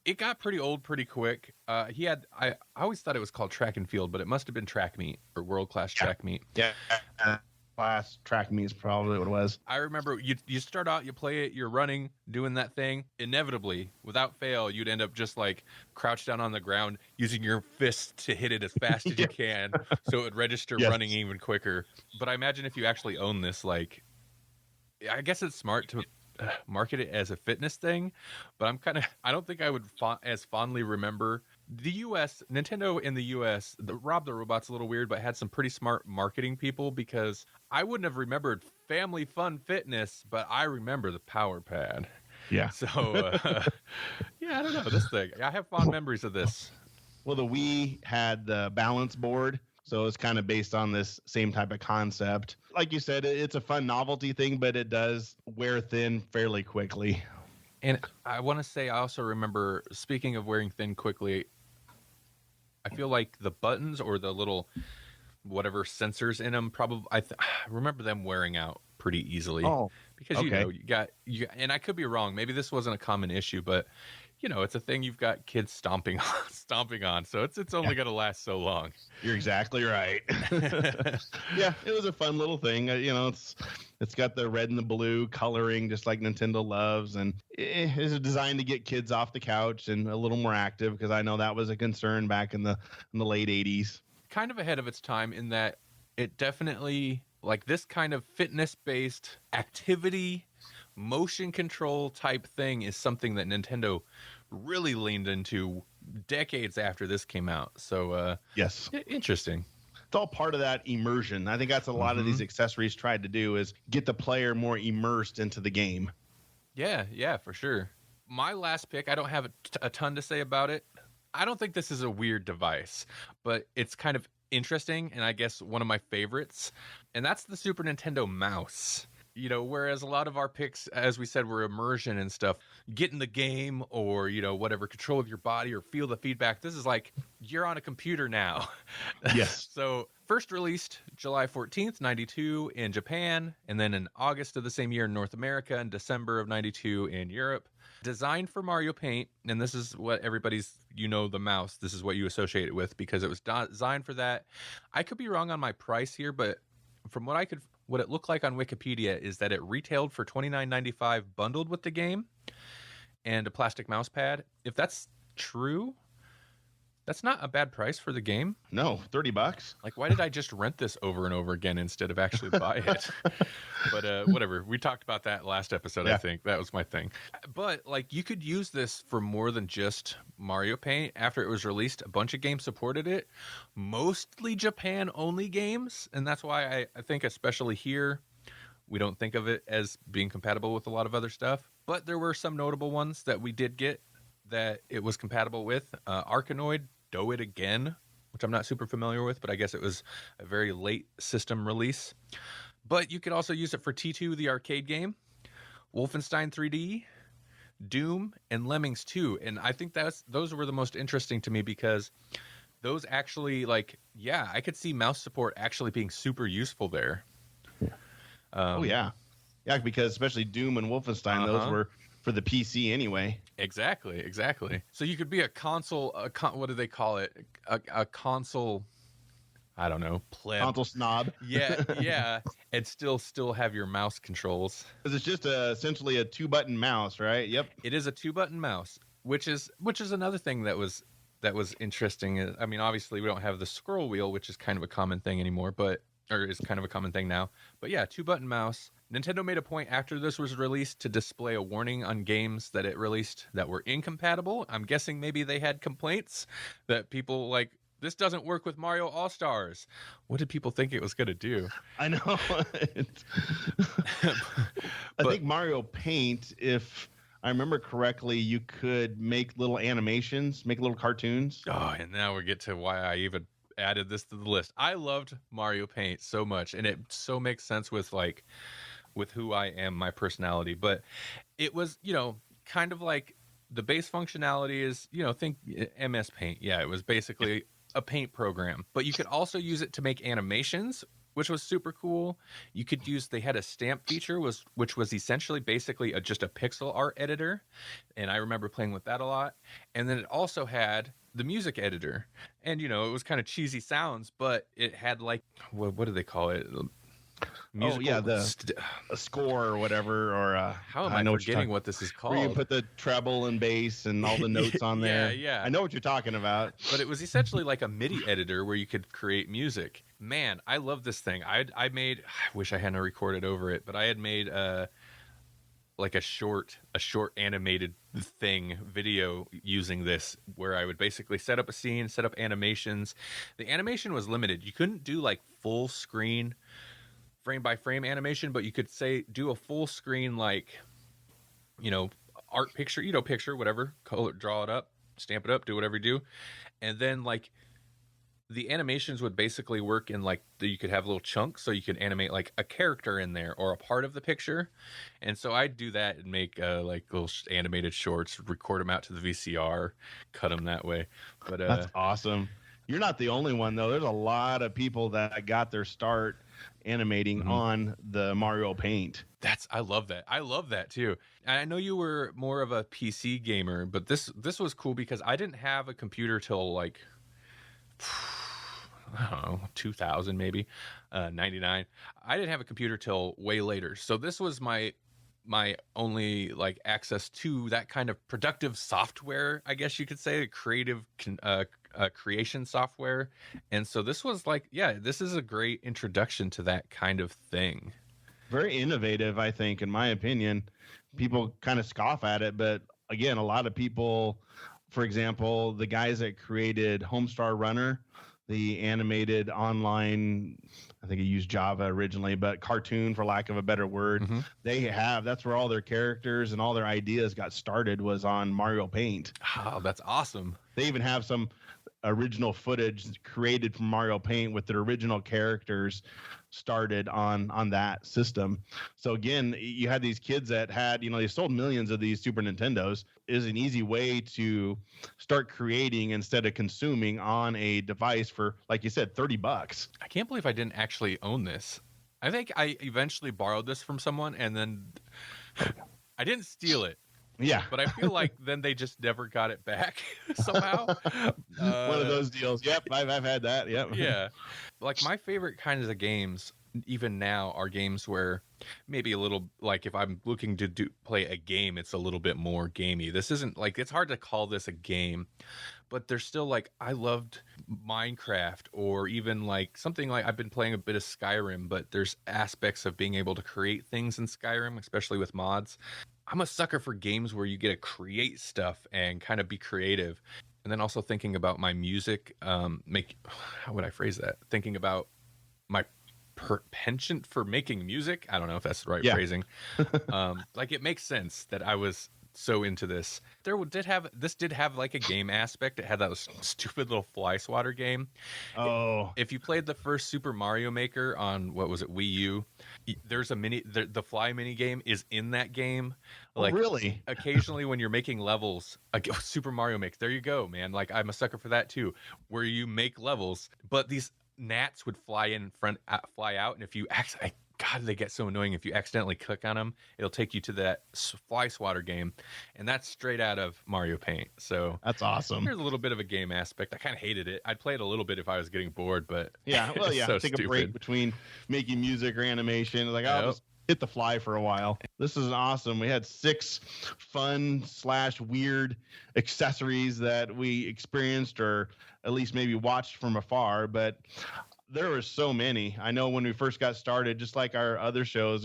It got pretty old pretty quick. I always thought it was called Track and Field, but it must have been Track Meet or World Class Track Meet. Yeah. Class track meet is probably what it was. I remember you start out, you play it, you're running, doing that thing. Inevitably, without fail, you'd end up just like crouched down on the ground, using your fist to hit it as fast as you can, so it would register running even quicker. But I imagine if you actually own this, like, I guess it's smart to market it as a fitness thing, but I don't think I would as fondly remember the U.S. Nintendo in the U.S. Rob the Robot's a little weird, but had some pretty smart marketing people, because I wouldn't have remembered Family Fun Fitness, but I remember the Power Pad. Yeah. So, I don't know, this thing. I have fond memories of this. Well, the Wii had the balance board, so it's kind of based on this same type of concept. Like you said, it's a fun novelty thing, but it does wear thin fairly quickly. And I want to say, I also remember, speaking of wearing thin quickly, I feel like the buttons or the little whatever sensors in them, probably I remember them wearing out pretty easily. Oh, because okay. you got, and I could be wrong. Maybe this wasn't a common issue, but it's a thing you've got kids stomping on. So it's only going to last so long. You're exactly right. Yeah, it was a fun little thing. It's got the red and the blue coloring, just like Nintendo loves, and it's designed to get kids off the couch and a little more active, because I know that was a concern back in the late 80s. Kind of ahead of its time in that it definitely, like, this kind of fitness-based activity, motion control type thing is something that Nintendo really leaned into decades after this came out. So yes, interesting. It's all part of that immersion. I think that's a lot of these accessories tried to do, is get the player more immersed into the game. Yeah, for sure. My last pick, I don't have a ton to say about it. I don't think this is a weird device, but it's kind of interesting, and I guess one of my favorites, and that's the Super Nintendo mouse. Whereas a lot of our picks, as we said, were immersion and stuff, get in the game or, whatever, control of your body or feel the feedback. This is like, you're on a computer now. Yes. So first released July 14th, 92 in Japan, and then in August of the same year in North America, and December of 92 in Europe. Designed for Mario Paint, and this is what everybody's, the mouse, this is what you associate it with, because it was designed for that. I could be wrong on my price here, but from what it looked like on Wikipedia is that it retailed for $29.95 bundled with the game and a plastic mouse pad. If that's true, that's not a bad price for the game. No, $30. Like, why did I just rent this over and over again instead of actually buy it? But whatever. We talked about that last episode, yeah. I think. That was my thing. But, like, you could use this for more than just Mario Paint. After it was released, a bunch of games supported it. Mostly Japan-only games. And that's why I think, especially here, we don't think of it as being compatible with a lot of other stuff. But there were some notable ones that we did get that it was compatible with. Arkanoid, Do It Again, which I'm not super familiar with, but I guess it was a very late system release. But you could also use it for T2, the arcade game, Wolfenstein 3D, Doom, and Lemmings 2. And I think those were the most interesting to me, because those actually, I could see mouse support actually being super useful there. Yeah, because especially Doom and Wolfenstein, those were for the PC anyway. Exactly. So you could be a console, what do they call it? A console, I don't know, pleb. Console snob. Yeah, and still have your mouse controls. Because it's just essentially a 2-button mouse, right? Yep. It is a 2-button mouse, which is another thing that was interesting. I mean, obviously we don't have the scroll wheel, which is kind of a common thing anymore, or is kind of a common thing now. But yeah, 2-button mouse. Nintendo made a point after this was released to display a warning on games that it released that were incompatible. I'm guessing maybe they had complaints that people this doesn't work with Mario All-Stars. What did people think it was going to do? I know. I think Mario Paint, if I remember correctly, you could make little animations, make little cartoons. Oh, and now we get to why I even added this to the list. I loved Mario Paint so much, and it so makes sense with who I am, my personality. But it was, kind of like the base functionality is, think MS Paint. Yeah, it was basically a paint program. But you could also use it to make animations, which was super cool. You could they had a stamp feature, which was essentially basically just a pixel art editor. And I remember playing with that a lot. And then it also had the music editor. And, it was kind of cheesy sounds, but it had what do they call it? Musical, a score or whatever, or how am I forgetting what this is called? Where you put the treble and bass and all the notes on there. Yeah. I know what you're talking about. But it was essentially like a MIDI editor where you could create music. Man, I love this thing. I wish I hadn't recorded over it, but I had made a short animated video using this, where I would basically set up a scene, set up animations. The animation was limited. You couldn't do full screen frame by frame animation, but you could do a full screen art picture, picture, whatever, color, draw it up, stamp it up, do whatever you do. And then the animations would basically work in you could have little chunks, so you could animate a character in there or a part of the picture. And so I'd do that and make little animated shorts, record them out to the VCR, cut them that way. But that's awesome. You're not the only one, though. There's a lot of people that got their start animating on the Mario Paint. I love that. I love that too. And I know you were more of a PC gamer, but this was cool because I didn't have a computer till like I don't know, 2000 maybe, 99. I didn't have a computer till way later. So this was my only like access to that kind of productive software, I guess you could say, creative creation software. And so this was like, yeah, this is a great introduction to that kind of thing. Very innovative, I think, in my opinion. People kind of scoff at it, but again, a lot of people, for example, the guys that created Homestar Runner, the animated online, I think he used Java originally, but cartoon, for lack of a better word, that's where all their characters and all their ideas got started, was on Mario Paint. Oh, that's awesome. They even have some original footage created from Mario Paint with their original characters started on that system. So again, you had these kids that had, they sold millions of these Super Nintendos. It is an easy way to start creating instead of consuming on a device for, like you said, $30. I can't believe I didn't actually own this. I think I eventually borrowed this from someone, and then I didn't steal it. Yeah. But I feel like then they just never got it back somehow. One of those deals. Yep. I've had that. Yep. Yeah. Like my favorite kinds of games, even now, are games where maybe a little, like if I'm looking to play a game, it's a little bit more gamey. This isn't like, it's hard to call this a game, but there's still like, I loved Minecraft, or even like something like, I've been playing a bit of Skyrim, but there's aspects of being able to create things in Skyrim, especially with mods. I'm a sucker for games where you get to create stuff and kind of be creative. And then also thinking about my music, how would I phrase that? Thinking about my penchant for making music. I don't know if that's the right phrasing. Like it makes sense that I was so into this. This did have like a game aspect. It had that stupid little fly swatter game. Oh, if you played the first Super Mario Maker on, what was it, Wii U, there's a the fly mini game is in that game. Like, really? Occasionally when you're making levels, Super Mario Maker, there you go, man. Like I'm a sucker for that too, where you make levels, but these gnats would fly fly out, and if you God, they get so annoying. If you accidentally click on them, it'll take you to that fly swatter game, and that's straight out of Mario Paint. So that's awesome. There's a little bit of a game aspect. I kind of hated it. I'd play it a little bit if I was getting bored, but so take stupid. A break between making music or animation. Like I'll just hit the fly for a while. This is awesome. We had 6 fun / weird accessories that we experienced, or at least maybe watched from afar, but there were so many. I know when we first got started, just like our other shows,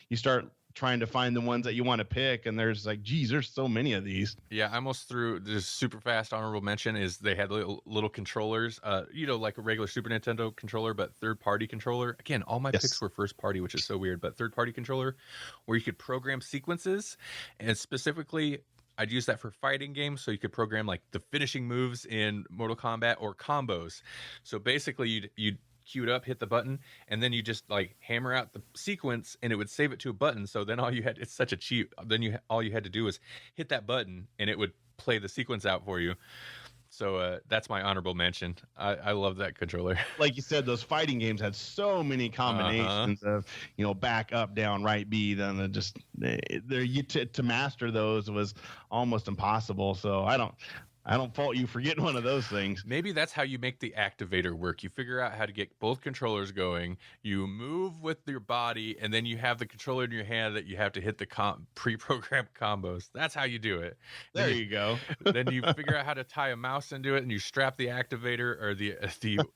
you start trying to find the ones that you want to pick, and there's like, geez, there's so many of these. Yeah, I almost threw this super fast honorable mention is they had little controllers, like a regular Super Nintendo controller, but third-party controller. Again, all my picks were first-party, which is so weird, but third-party controller where you could program sequences, and specifically I'd use that for fighting games, so you could program like the finishing moves in Mortal Kombat or combos. So basically you'd queue it up, hit the button, and then you just like hammer out the sequence, and it would save it to a button. So then it's such a cheat. Then all you had to do was hit that button, and it would play the sequence out for you. So that's my honorable mention. I love that controller. Like you said, those fighting games had so many combinations of, back, up, down, right, B. Then to master those was almost impossible. So I don't fault you for getting one of those things. Maybe that's how you make the activator work. You figure out how to get both controllers going. You move with your body, and then you have the controller in your hand that you have to hit the pre-programmed combos. That's how you do it. There you go. Then you figure out how to tie a mouse into it, and you strap the activator or the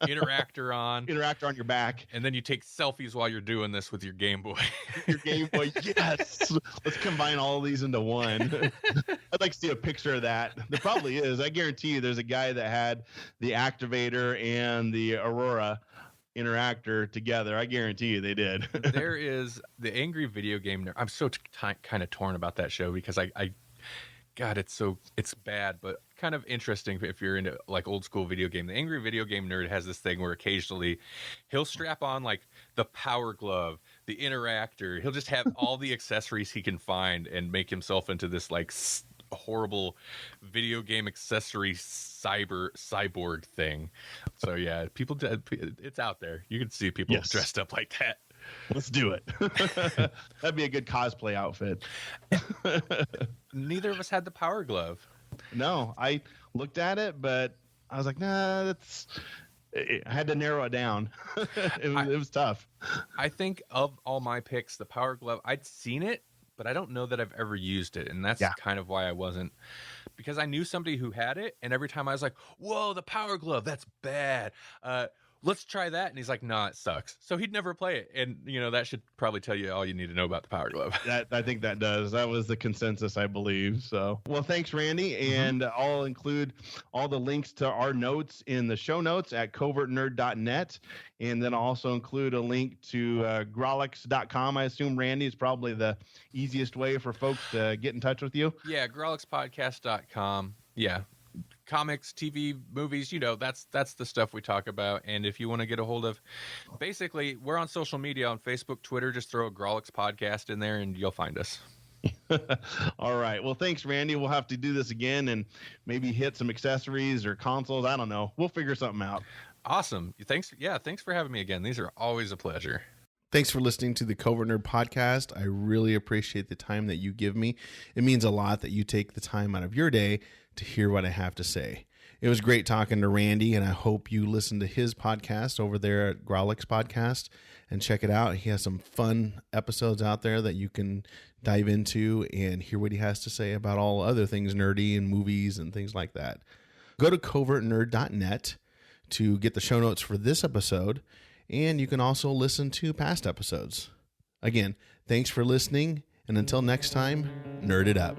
interactor on. Interactor on your back. And then you take selfies while you're doing this with your Game Boy. Your Game Boy, yes. Let's combine all of these into one. I'd like to see a picture of that. There probably is. I guarantee you there's a guy that had the activator and the Aurora interactor together. I guarantee you they did. There is the Angry Video Game Nerd. I'm so kind of torn about that show because God, it's bad, but kind of interesting if you're into like old school video game. The Angry Video Game Nerd has this thing where occasionally he'll strap on like the Power Glove, the interactor. He'll just have all the accessories he can find and make himself into this like horrible video game accessory cyborg thing. So yeah, it's out there. You can see people dressed up like that. Let's do it. That'd be a good cosplay outfit. Neither of us had the Power Glove. No, I looked at it, but I was like, nah, I had to narrow it down. It was tough. I think of all my picks, the Power Glove, I'd seen it, but I don't know that I've ever used it. And that's kind of why I wasn't, because I knew somebody who had it. And every time I was like, whoa, the Power Glove, that's bad. Let's try that. And he's like, nah, it sucks. So he'd never play it. And, that should probably tell you all you need to know about the Power Glove. I think that does. That was the consensus, I believe. So, well, thanks, Randy. And I'll include all the links to our notes in the show notes at covertnerd.net. And then I'll also include a link to Grawlix.com. I assume, Randy, is probably the easiest way for folks to get in touch with you. Yeah, Grawlixpodcast.com. Yeah. Comics, TV, movies, that's the stuff we talk about. And if you want to get a hold of, basically, we're on social media, on Facebook, Twitter. Just throw a Grawlix Podcast in there and you'll find us. All right. Well, thanks, Randy. We'll have to do this again and maybe hit some accessories or consoles. I don't know. We'll figure something out. Awesome. Thanks for having me again. These are always a pleasure. Thanks for listening to the Covert Nerd Podcast. I really appreciate the time that you give me. It means a lot that you take the time out of your day to hear what I have to say. It was great talking to Randy, and I hope you listen to his podcast over there at Grawlix Podcast and check it out. He has some fun episodes out there that you can dive into and hear what he has to say about all other things nerdy and movies and things like that. Go to covertnerd.net to get the show notes for this episode, and you can also listen to past episodes. Again, thanks for listening, and until next time, nerd it up.